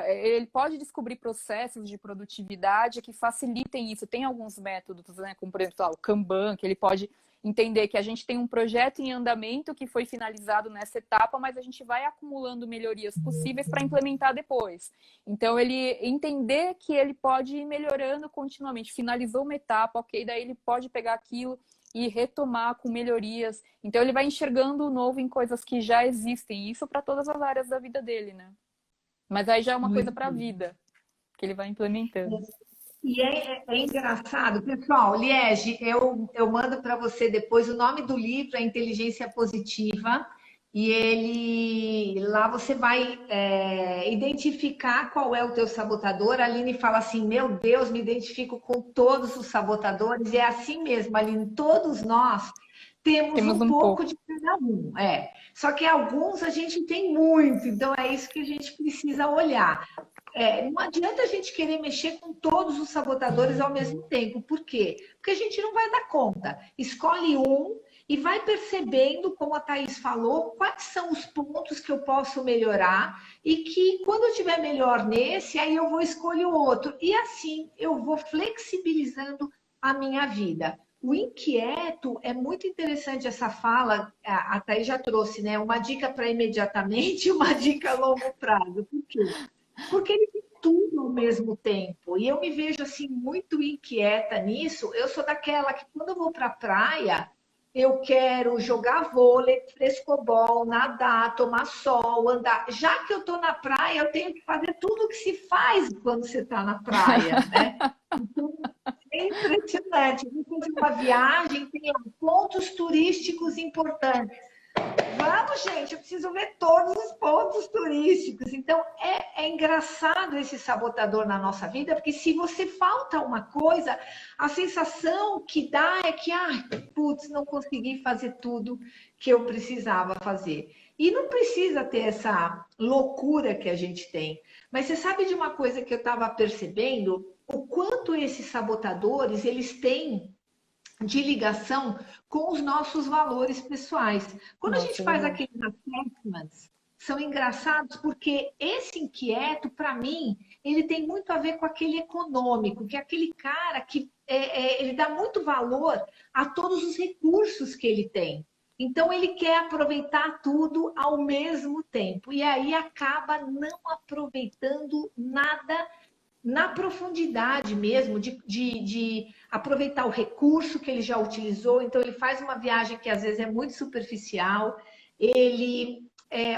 ele pode descobrir processos de produtividade que facilitem isso. Tem alguns métodos, né? Como, por exemplo, o Kanban, que ele pode entender que a gente tem um projeto em andamento que foi finalizado nessa etapa, mas a gente vai acumulando melhorias possíveis para implementar depois. Então, ele entender que ele pode ir melhorando continuamente. Finalizou uma etapa, ok, daí ele pode pegar aquilo e retomar com melhorias. Então, ele vai enxergando o novo em coisas que já existem. Isso para todas as áreas da vida dele, né? Mas aí já é uma coisa para a vida, que ele vai implementando. E é engraçado, pessoal, Liege, eu mando para você depois o nome do livro, é Inteligência Positiva, e lá você vai identificar qual é o teu sabotador. A Aline fala assim, meu Deus, me identifico com todos os sabotadores, e é assim mesmo, Aline, todos nós temos um pouco de cada um, Só que alguns a gente tem muito, então é isso que a gente precisa olhar. Não adianta a gente querer mexer com todos os sabotadores ao mesmo tempo. Por quê? Porque a gente não vai dar conta. Escolhe um e vai percebendo, como a Thaís falou, quais são os pontos que eu posso melhorar e que quando eu estiver melhor nesse, aí eu vou escolher o outro. E assim eu vou flexibilizando a minha vida. O inquieto, é muito interessante essa fala, a Thaís já trouxe, né? Uma dica para imediatamente e uma dica a longo prazo. Por quê? Porque ele tem tudo ao mesmo tempo. E eu me vejo assim muito inquieta nisso. Eu sou daquela que quando eu vou para a praia, eu quero jogar vôlei, frescobol, nadar, tomar sol, andar. Já que eu estou na praia, eu tenho que fazer tudo o que se faz quando você está na praia, né? Então, é impressionante. Depois de uma viagem, tem pontos turísticos importantes. Vamos, gente, eu preciso ver todos os pontos turísticos. Então, é engraçado esse sabotador na nossa vida, porque se você falta uma coisa, a sensação que dá é que, putz, não consegui fazer tudo que eu precisava fazer. E não precisa ter essa loucura que a gente tem. Mas você sabe de uma coisa que eu estava percebendo? O quanto esses sabotadores, eles têm de ligação com os nossos valores pessoais. Quando a gente Nossa, é faz verdade. aqueles assessments, são engraçados porque esse inquieto, para mim, ele tem muito a ver com aquele econômico, que é aquele cara que ele dá muito valor a todos os recursos que ele tem. Então, ele quer aproveitar tudo ao mesmo tempo. E aí acaba não aproveitando nada na profundidade mesmo, de aproveitar o recurso que ele já utilizou. Então, ele faz uma viagem que às vezes é muito superficial, ele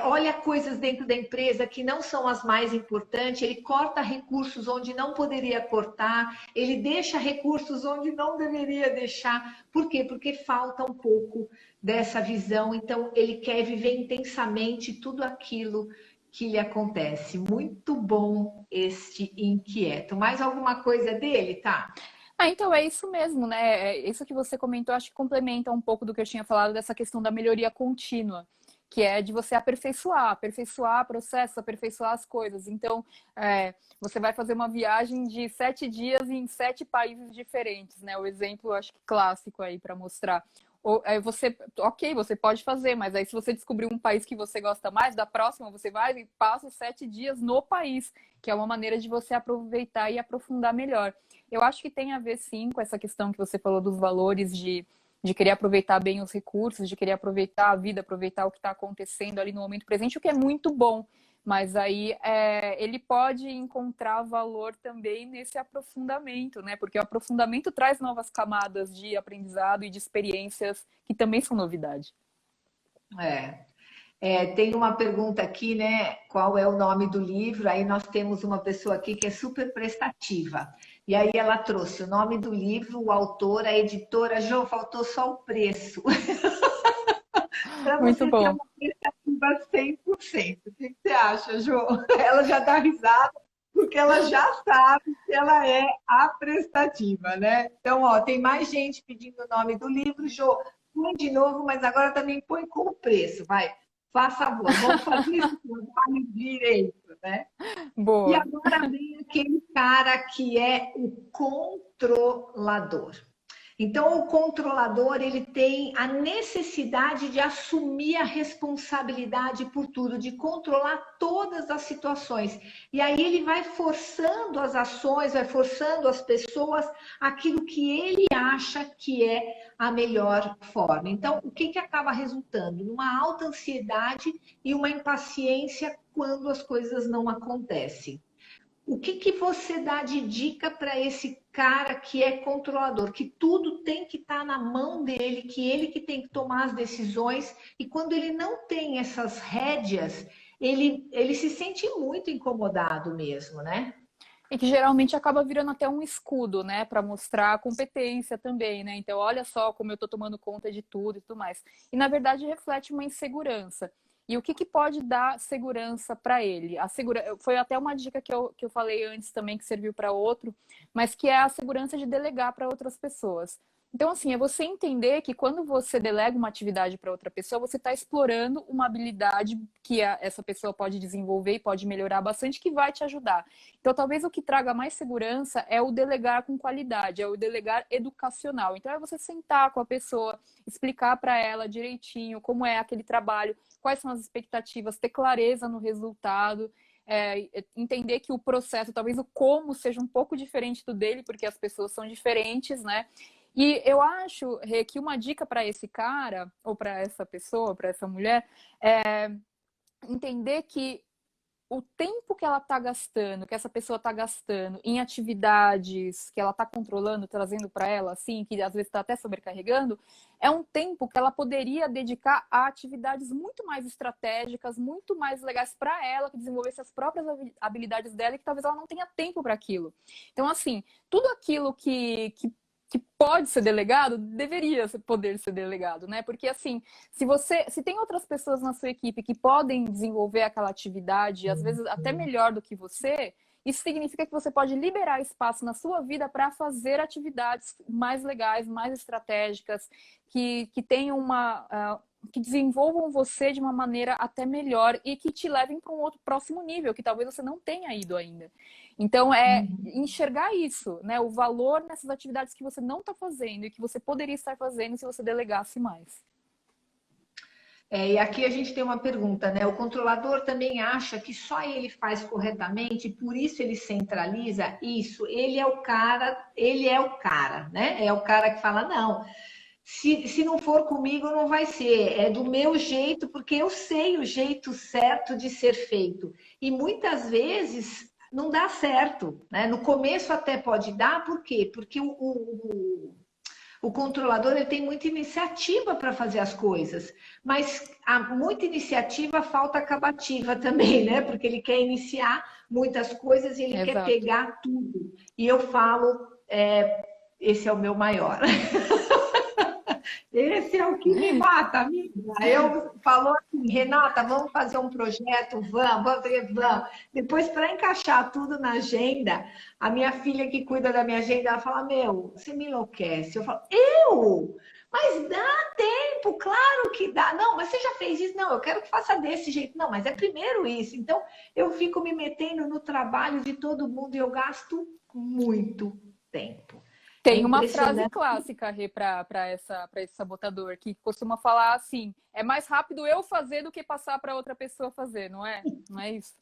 olha coisas dentro da empresa que não são as mais importantes, ele corta recursos onde não poderia cortar, ele deixa recursos onde não deveria deixar. Por quê? Porque falta um pouco dessa visão. Então, ele quer viver intensamente tudo aquilo que lhe acontece. Muito bom este inquieto. Mais alguma coisa dele, tá? Ah, então é isso mesmo, né? Isso que você comentou, acho que complementa um pouco do que eu tinha falado dessa questão da melhoria contínua, que é de você aperfeiçoar processos, aperfeiçoar as coisas. Então, você vai fazer uma viagem de 7 dias em 7 países diferentes, né? O exemplo, acho que clássico aí para mostrar. Ou, ok, você pode fazer, mas aí se você descobrir um país que você gosta mais, da próxima você vai e passa os 7 dias no país, que é uma maneira de você aproveitar e aprofundar melhor. Eu acho que tem a ver, sim, com essa questão que você falou dos valores de querer aproveitar bem os recursos, de querer aproveitar a vida, aproveitar o que está acontecendo ali no momento presente, o que é muito bom. Mas aí ele pode encontrar valor também nesse aprofundamento, né? Porque o aprofundamento traz novas camadas de aprendizado e de experiências que também são novidade. É. Tem uma pergunta aqui, né? Qual é o nome do livro? Aí nós temos uma pessoa aqui que é super prestativa. E aí ela trouxe o nome do livro, o autor, a editora. Jô, faltou só o preço. Para Muito você ter bom. uma expectativa 100%. O que você acha, Jô? Ela já dá risada, porque ela já sabe que ela é a prestativa, né? Então, ó, tem mais gente pedindo o nome do livro. Jô, põe de novo, mas agora também põe com o preço, vai. Faça favor, vamos fazer isso vale direito, né? E Boa. agora vem aquele cara que é o controlador. Então, o controlador, ele tem a necessidade de assumir a responsabilidade por tudo, de controlar todas as situações. E aí ele vai forçando as ações, vai forçando as pessoas aquilo que ele acha que é a melhor forma. Então, o que acaba resultando? Numa alta ansiedade e uma impaciência quando as coisas não acontecem. O que você dá de dica para esse cara que é controlador, que tudo tem que estar na mão dele, que ele que tem que tomar as decisões, e quando ele não tem essas rédeas, ele se sente muito incomodado mesmo, né? E que geralmente acaba virando até um escudo, né, para mostrar a competência também, né? Então, olha só como eu estou tomando conta de tudo e tudo mais. E na verdade reflete uma insegurança. E o que pode dar segurança para ele? Foi até uma dica que eu falei antes também, que serviu para outro, mas que é a segurança de delegar para outras pessoas. Então, assim, é você entender que quando você delega uma atividade para outra pessoa, você está explorando uma habilidade que essa pessoa pode desenvolver e pode melhorar bastante, que vai te ajudar. Então, talvez o que traga mais segurança é o delegar com qualidade, é o delegar educacional. Então, é você sentar com a pessoa, explicar para ela direitinho como é aquele trabalho, quais são as expectativas, ter clareza no resultado, entender que o processo, talvez o como seja um pouco diferente do dele, porque as pessoas são diferentes, né? E eu acho, Rê, que uma dica para esse cara, ou para essa pessoa, para essa mulher, é entender que o tempo que ela está gastando, que essa pessoa está gastando em atividades que ela está controlando, trazendo para ela, assim, que às vezes está até sobrecarregando, é um tempo que ela poderia dedicar a atividades muito mais estratégicas, muito mais legais para ela, que desenvolvesse as próprias habilidades dela e que talvez ela não tenha tempo para aquilo. Então, assim, tudo aquilo que pode ser delegado, deveria poder ser delegado, né? Porque assim, se tem outras pessoas na sua equipe que podem desenvolver aquela atividade, às vezes até melhor do que você, isso significa que você pode liberar espaço na sua vida para fazer atividades mais legais, mais estratégicas, que tenham que desenvolvam você de uma maneira até melhor e que te levem para um outro próximo nível, que talvez você não tenha ido ainda. Então, é enxergar isso, né? O valor nessas atividades que você não está fazendo e que você poderia estar fazendo se você delegasse mais. E aqui a gente tem uma pergunta, né? O controlador também acha que só ele faz corretamente, por isso ele centraliza isso. Ele é o cara, né? É o cara que fala, não, se não for comigo, não vai ser. É do meu jeito, porque eu sei o jeito certo de ser feito. E muitas vezes não dá certo, né? No começo até pode dar, por quê? Porque o controlador ele tem muita iniciativa para fazer as coisas, mas há muita iniciativa, falta acabativa também, né? Porque ele quer iniciar muitas coisas e ele quer pegar tudo. E eu falo, esse é o meu maior. Esse é o que me mata, amiga. Eu falo assim, Renata, vamos fazer um projeto? Vamos. Depois, para encaixar tudo na agenda, a minha filha que cuida da minha agenda, ela fala, meu, você me enlouquece. Eu falo, eu? Mas dá tempo, claro que dá. Não, mas você já fez isso? Não, eu quero que faça desse jeito. Não, mas é primeiro isso. Então, eu fico me metendo no trabalho de todo mundo e eu gasto muito tempo. Tem uma frase clássica, Rê, para esse sabotador, que costuma falar assim: é mais rápido eu fazer do que passar para outra pessoa fazer, não é? Não é isso?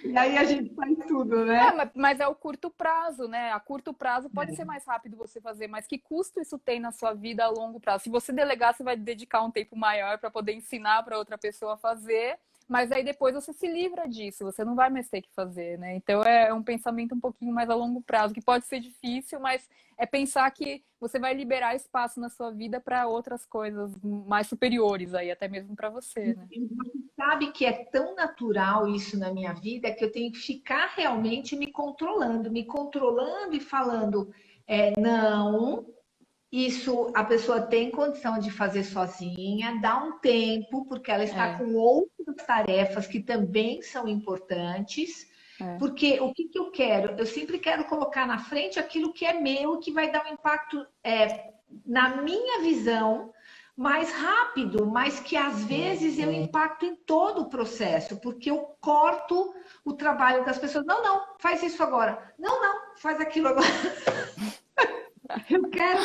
E aí a gente faz tudo, né? Mas é o curto prazo, né? A curto prazo pode ser mais rápido você fazer, mas que custo isso tem na sua vida a longo prazo? Se você delegar, você vai dedicar um tempo maior para poder ensinar para outra pessoa a fazer. Mas aí depois você se livra disso, você não vai mais ter que fazer, né? Então é um pensamento um pouquinho mais a longo prazo, que pode ser difícil, mas é pensar que você vai liberar espaço na sua vida para outras coisas mais superiores aí, até mesmo para você, né? Você sabe que é tão natural isso na minha vida que eu tenho que ficar realmente me controlando e falando, não. Isso a pessoa tem condição de fazer sozinha, dá um tempo, porque ela está com outras tarefas que também são importantes. Porque o que eu quero? Eu sempre quero colocar na frente aquilo que é meu, que vai dar um impacto na minha visão mais rápido, mas que às vezes eu impacto em todo o processo, porque eu corto o trabalho das pessoas. Não, faz isso agora. Não, faz aquilo agora. Eu quero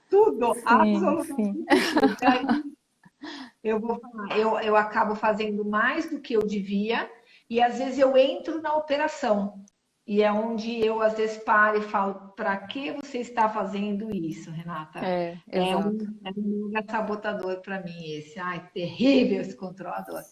tudo, absolutamente tudo. Eu vou falar, eu acabo fazendo mais do que eu devia e às vezes eu entro na operação. E é onde eu às vezes paro e falo, para que você está fazendo isso, Renata? É um mega sabotador para mim esse. Ai, terrível esse controlador.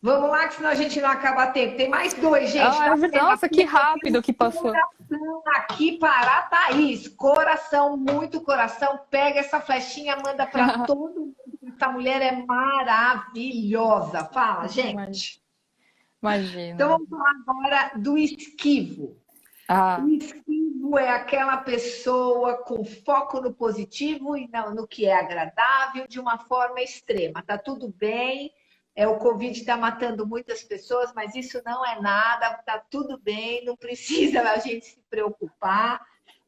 Vamos lá, que senão a gente não acaba tempo. Tem mais dois, gente. Nossa, que rápido que passou. Coração aqui para a Thaís. Coração, muito coração. Pega essa flechinha, manda para todo mundo. Essa mulher é maravilhosa. Fala, gente. Imagina. Então vamos falar agora do esquivo. O esquivo é aquela pessoa com foco no positivo e no que é agradável de uma forma extrema. Tá tudo bem. O Covid está matando muitas pessoas, mas isso não é nada, tá tudo bem, não precisa a gente se preocupar.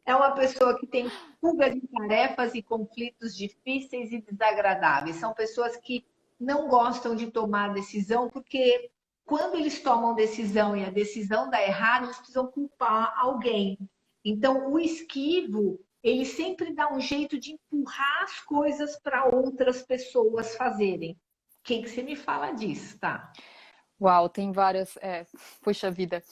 É uma pessoa que tem fuga de tarefas e conflitos difíceis e desagradáveis. São pessoas que não gostam de tomar decisão, porque quando eles tomam decisão e a decisão dá errado, eles precisam culpar alguém. Então, o esquivo, ele sempre dá um jeito de empurrar as coisas para outras pessoas fazerem. O que você me fala disso, tá? Uau, tem várias. Puxa vida.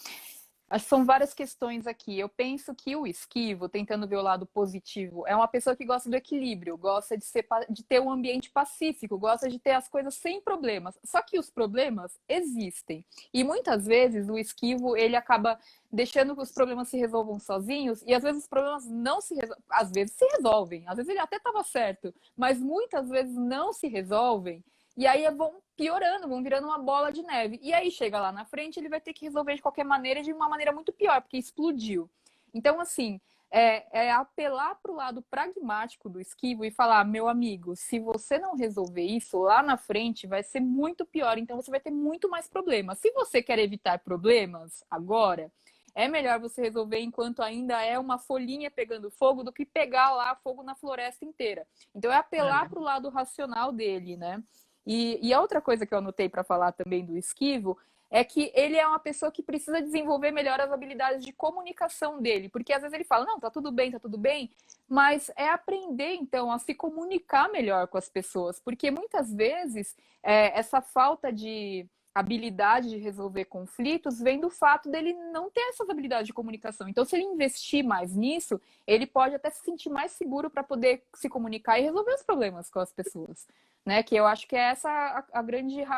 Acho que são várias questões aqui. Eu penso que o esquivo, tentando ver o lado positivo, é uma pessoa que gosta do equilíbrio, gosta de ter um ambiente pacífico, gosta de ter as coisas sem problemas. Só que os problemas existem. E muitas vezes o esquivo, ele acaba deixando que os problemas se resolvam sozinhos, e às vezes os problemas não se resolvem. Às vezes se resolvem, às vezes ele até estava certo, mas muitas vezes não se resolvem. E aí vão piorando, vão virando uma bola de neve. E aí chega lá na frente, ele vai ter que resolver de qualquer maneira, de uma maneira muito pior, porque explodiu. Então, assim, é apelar para o lado pragmático do esquivo e falar, meu amigo, se você não resolver isso, lá na frente vai ser muito pior, então você vai ter muito mais problemas. Se você quer evitar problemas agora, é melhor você resolver enquanto ainda é uma folhinha pegando fogo do que pegar lá fogo na floresta inteira. Então é apelar para o lado racional dele, né? E a outra coisa que eu anotei para falar também do esquivo é que ele é uma pessoa que precisa desenvolver melhor as habilidades de comunicação dele, porque às vezes ele fala, não, tá tudo bem, mas é aprender, então, a se comunicar melhor com as pessoas, porque muitas vezes essa falta de habilidade de resolver conflitos vem do fato dele não ter essas habilidades de comunicação. Então, se ele investir mais nisso, ele pode até se sentir mais seguro para poder se comunicar e resolver os problemas com as pessoas, né? Que eu acho que é essa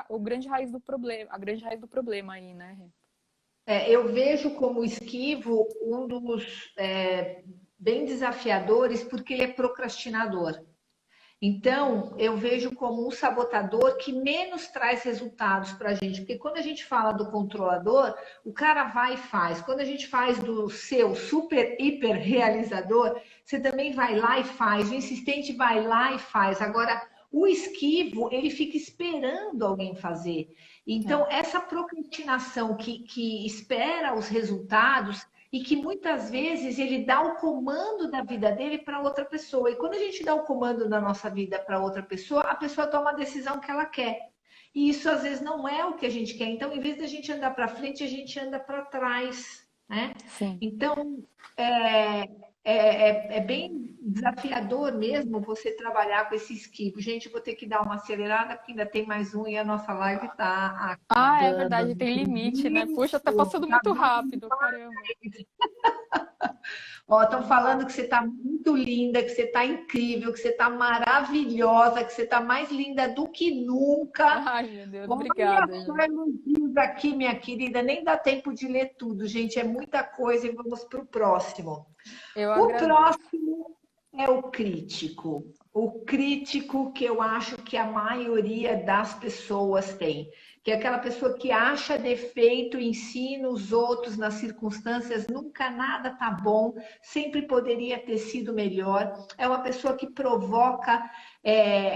o grande raiz do problema, a grande raiz do problema aí, né? Eu vejo como esquivo um dos bem desafiadores, porque ele é procrastinador. Então, eu vejo como um sabotador que menos traz resultados para a gente, porque quando a gente fala do controlador, o cara vai e faz. Quando a gente faz do seu super, hiper realizador, você também vai lá e faz. O insistente vai lá e faz. Agora, o esquivo, ele fica esperando alguém fazer. Então, essa procrastinação que espera os resultados e que muitas vezes ele dá o comando da vida dele para outra pessoa. E quando a gente dá o comando da nossa vida para outra pessoa, a pessoa toma a decisão que ela quer. E isso às vezes não é o que a gente quer. Então, em vez da gente andar para frente, a gente anda para trás, né? Sim. Então, é bem desafiador mesmo você trabalhar com esse esquivo. Gente, vou ter que dar uma acelerada, porque ainda tem mais um e a nossa live está Ah, é acabando. verdade, tem limite, né? Puxa, tá passando muito rápido, caramba. Ó, estão falando que você está muito linda, que você está incrível, que você está maravilhosa, que você está mais linda do que nunca. Ai, meu Deus, Olha obrigada, só gente. elogios aqui, minha querida. Nem dá tempo de ler tudo, gente. É muita coisa e vamos para o próximo. Eu O agradeço. próximo é o crítico. O crítico que eu acho que a maioria das pessoas tem. Que é aquela pessoa que acha defeito em si, nos outros, nas circunstâncias, nunca nada tá bom, sempre poderia ter sido melhor. É uma pessoa que provoca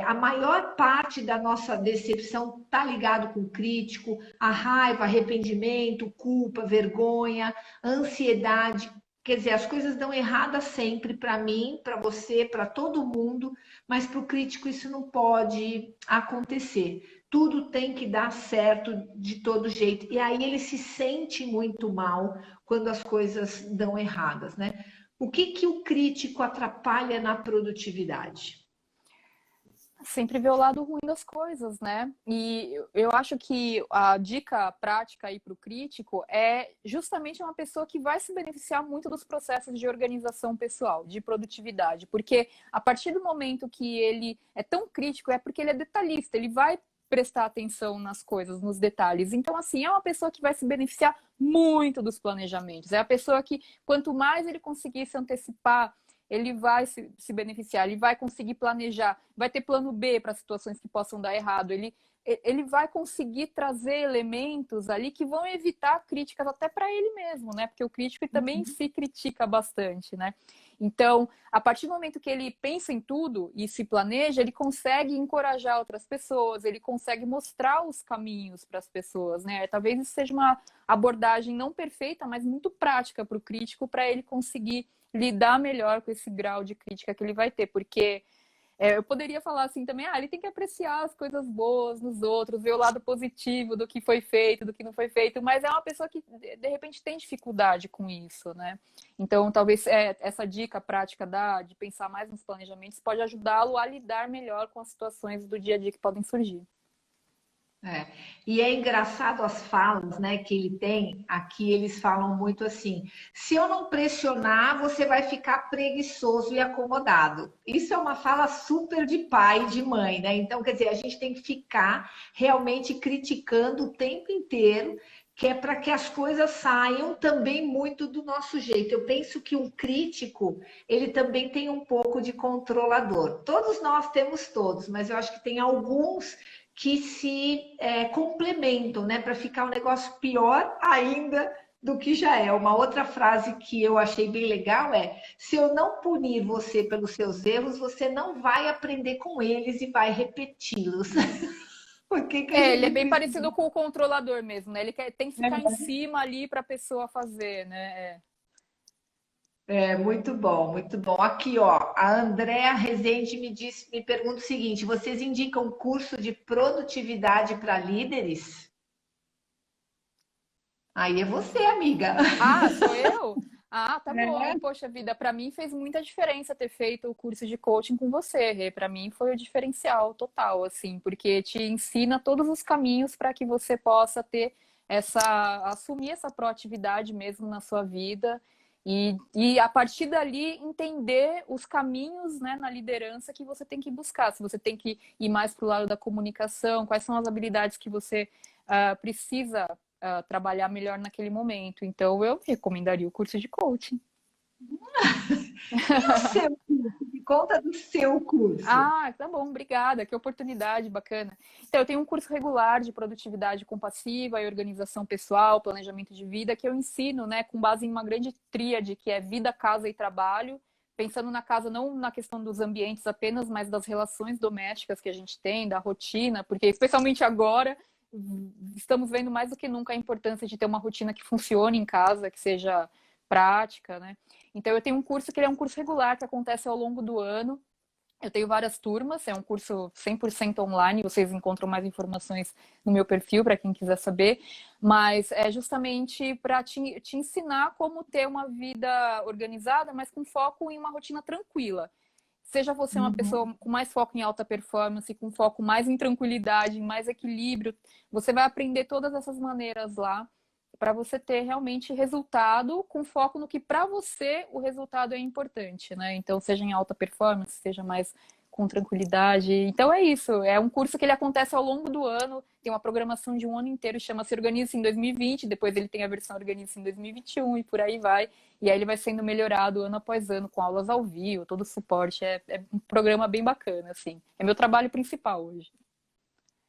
a maior parte da nossa decepção tá ligado com o crítico, a raiva, arrependimento, culpa, vergonha, ansiedade. Quer dizer, as coisas dão errada sempre para mim, para você, para todo mundo, mas para o crítico isso não pode acontecer. Tudo tem que dar certo de todo jeito. E aí ele se sente muito mal quando as coisas dão erradas, né? O que o crítico atrapalha na produtividade? Sempre ver o lado ruim das coisas, né? E eu acho que a dica prática aí para o crítico é justamente uma pessoa que vai se beneficiar muito dos processos de organização pessoal, de produtividade, porque a partir do momento que ele é tão crítico é porque ele é detalhista, ele vai prestar atenção nas coisas, nos detalhes. Então, assim, é uma pessoa que vai se beneficiar muito dos planejamentos. É a pessoa que, quanto mais ele conseguir se antecipar, ele vai se beneficiar, ele vai conseguir planejar, vai ter plano B para situações que possam dar errado, ele vai conseguir trazer elementos ali que vão evitar críticas até para ele mesmo, né? Porque o crítico também se critica bastante, né? Então, a partir do momento que ele pensa em tudo e se planeja, ele consegue encorajar outras pessoas, ele consegue mostrar os caminhos para as pessoas, né? Talvez isso seja uma abordagem não perfeita, mas muito prática para o crítico, para ele conseguir lidar melhor com esse grau de crítica que ele vai ter, porque eu poderia falar assim também, ele tem que apreciar as coisas boas nos outros, ver o lado positivo do que foi feito, do que não foi feito, mas é uma pessoa que de repente tem dificuldade com isso, né? Então talvez essa dica prática de pensar mais nos planejamentos pode ajudá-lo a lidar melhor com as situações do dia a dia que podem surgir. E é engraçado as falas, né, que ele tem. Aqui eles falam muito assim: se eu não pressionar, você vai ficar preguiçoso e acomodado. Isso é uma fala super de pai e de mãe, né? Então, quer dizer, a gente tem que ficar realmente criticando o tempo inteiro, que é para que as coisas saiam também muito do nosso jeito. Eu penso que um crítico, ele também tem um pouco de controlador. Todos nós temos todos, mas eu acho que tem alguns que se complementam, né? Para ficar um negócio pior ainda do que já é. Uma outra frase que eu achei bem legal é: se eu não punir você pelos seus erros, você não vai aprender com eles e vai repeti-los. Por que que a É, ele é gente bem precisa? parecido com o controlador mesmo, né? Ele tem que ficar em cima ali para a pessoa fazer, né? É, muito bom, muito bom. Aqui, ó, a Andréa Rezende me pergunta o seguinte: vocês indicam curso de produtividade para líderes? Aí é você, amiga. Ah, sou eu? Ah, tá bom. É. Poxa vida, para mim fez muita diferença ter feito o curso de coaching com você, Rê. Para mim foi o diferencial total, assim, porque te ensina todos os caminhos para que você possa ter assumir essa proatividade mesmo na sua vida e a partir dali entender os caminhos, né, na liderança que você tem que buscar. Se você tem que ir mais para o lado da comunicação, quais são as habilidades que você precisa trabalhar melhor naquele momento. Então, eu recomendaria o curso de coaching. E o seu curso? Me conta do seu curso. Ah, tá bom, obrigada, que oportunidade bacana. Então, eu tenho um curso regular de produtividade compassiva e organização pessoal, planejamento de vida, que eu ensino, né, com base em uma grande tríade, que é vida, casa e trabalho, pensando na casa não na questão dos ambientes apenas, mas das relações domésticas que a gente tem, da rotina, porque especialmente agora estamos vendo mais do que nunca a importância de ter uma rotina que funcione em casa, que seja prática, né? Então, eu tenho um curso que ele é um curso regular que acontece ao longo do ano. Eu tenho várias turmas, é um curso 100% online, vocês encontram mais informações no meu perfil para quem quiser saber, mas é justamente para te ensinar como ter uma vida organizada, mas com foco em uma rotina tranquila. Seja você uma Uhum. pessoa com mais foco em alta performance, com foco mais em tranquilidade, em mais equilíbrio, você vai aprender todas essas maneiras lá para você ter realmente resultado com foco no que para você o resultado é importante, né? Então, seja em alta performance, seja mais com tranquilidade. Então é isso, é um curso que ele acontece ao longo do ano, tem uma programação de um ano inteiro, chama-se Organize em 2020, depois ele tem a versão Organize em 2021 e por aí vai. E aí ele vai sendo melhorado ano após ano, com aulas ao vivo, todo o suporte. É um programa bem bacana, assim. É meu trabalho principal hoje.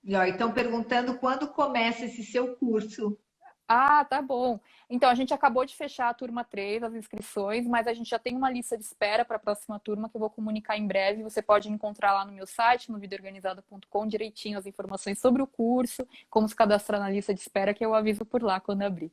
E ó, estão perguntando quando começa esse seu curso. Ah, tá bom. Então, a gente acabou de fechar a turma 3, as inscrições, mas a gente já tem uma lista de espera para a próxima turma que eu vou comunicar em breve. Você pode encontrar lá no meu site, no vidaorganizada.com, direitinho as informações sobre o curso, como se cadastrar na lista de espera, que eu aviso por lá quando abrir.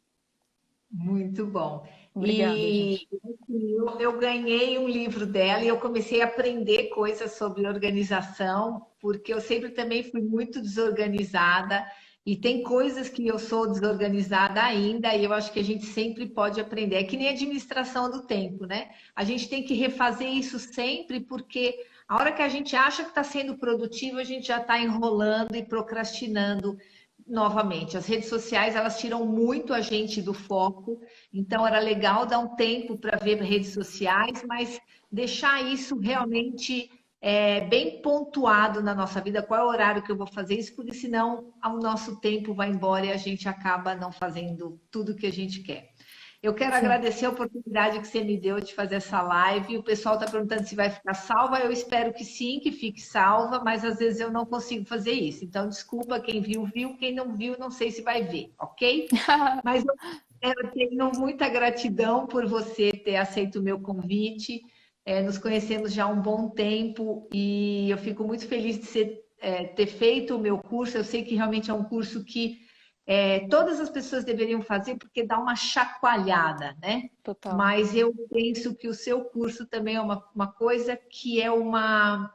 Muito bom. Obrigada, E gente. assim, eu ganhei um livro dela e eu comecei a aprender coisas sobre organização, porque eu sempre também fui muito desorganizada e tem coisas que eu sou desorganizada ainda e eu acho que a gente sempre pode aprender. É que nem administração do tempo, né? A gente tem que refazer isso sempre, porque a hora que a gente acha que está sendo produtivo, a gente já está enrolando e procrastinando novamente. As redes sociais, elas tiram muito a gente do foco, então era legal dar um tempo para ver redes sociais, mas deixar isso realmente bem pontuado na nossa vida, qual é o horário que eu vou fazer isso, porque senão o nosso tempo vai embora e a gente acaba não fazendo tudo que a gente quer. Eu quero Sim. agradecer a oportunidade que você me deu de fazer essa live. O pessoal está perguntando se vai ficar salva. Eu espero que sim, que fique salva, mas às vezes eu não consigo fazer isso. Então, desculpa, quem viu, viu. Quem não viu, não sei se vai ver, ok? Mas eu tenho muita gratidão por você ter aceito o meu convite. Nos conhecemos já há um bom tempo e eu fico muito feliz de ter feito o meu curso. Eu sei que realmente é um curso que todas as pessoas deveriam fazer porque dá uma chacoalhada, né? Total. Mas eu penso que o seu curso também é uma coisa que é uma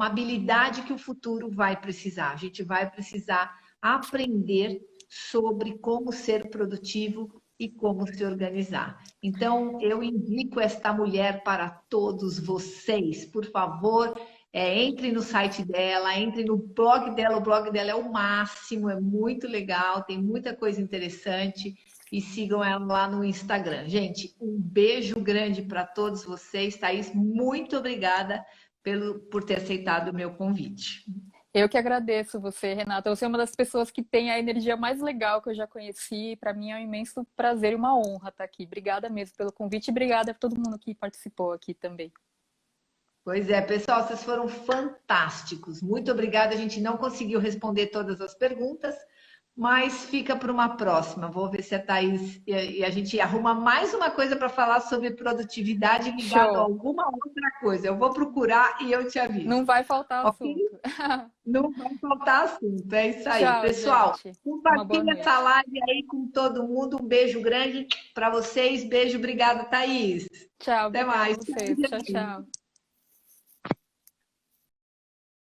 habilidade que o futuro vai precisar. A gente vai precisar aprender sobre como ser produtivo e como se organizar. Então, eu indico esta mulher para todos vocês. Por favor, entre no site dela, entre no blog dela. O blog dela é o máximo, é muito legal, tem muita coisa interessante. E sigam ela lá no Instagram. Gente, um beijo grande para todos vocês. Thaís, muito obrigada por ter aceitado o meu convite. Eu que agradeço você, Renata. Você é uma das pessoas que tem a energia mais legal que eu já conheci. Para mim é um imenso prazer e uma honra estar aqui. Obrigada mesmo pelo convite e obrigada a todo mundo que participou aqui também. Pois é, pessoal, vocês foram fantásticos. Muito obrigada. A gente não conseguiu responder todas as perguntas, mas fica para uma próxima. Vou ver se a Thaís e a gente arruma mais uma coisa para falar sobre produtividade ligado a Show. alguma outra coisa. Eu vou procurar e eu te aviso. Não vai faltar Ok? assunto. Não vai faltar assunto. É isso aí. Tchau, Pessoal, gente. Uma boa compartilha essa noite. live aí com todo mundo. Um beijo grande para vocês. Beijo, obrigada, Thaís. Tchau, Até obrigada a mais. vocês. Tchau, tchau.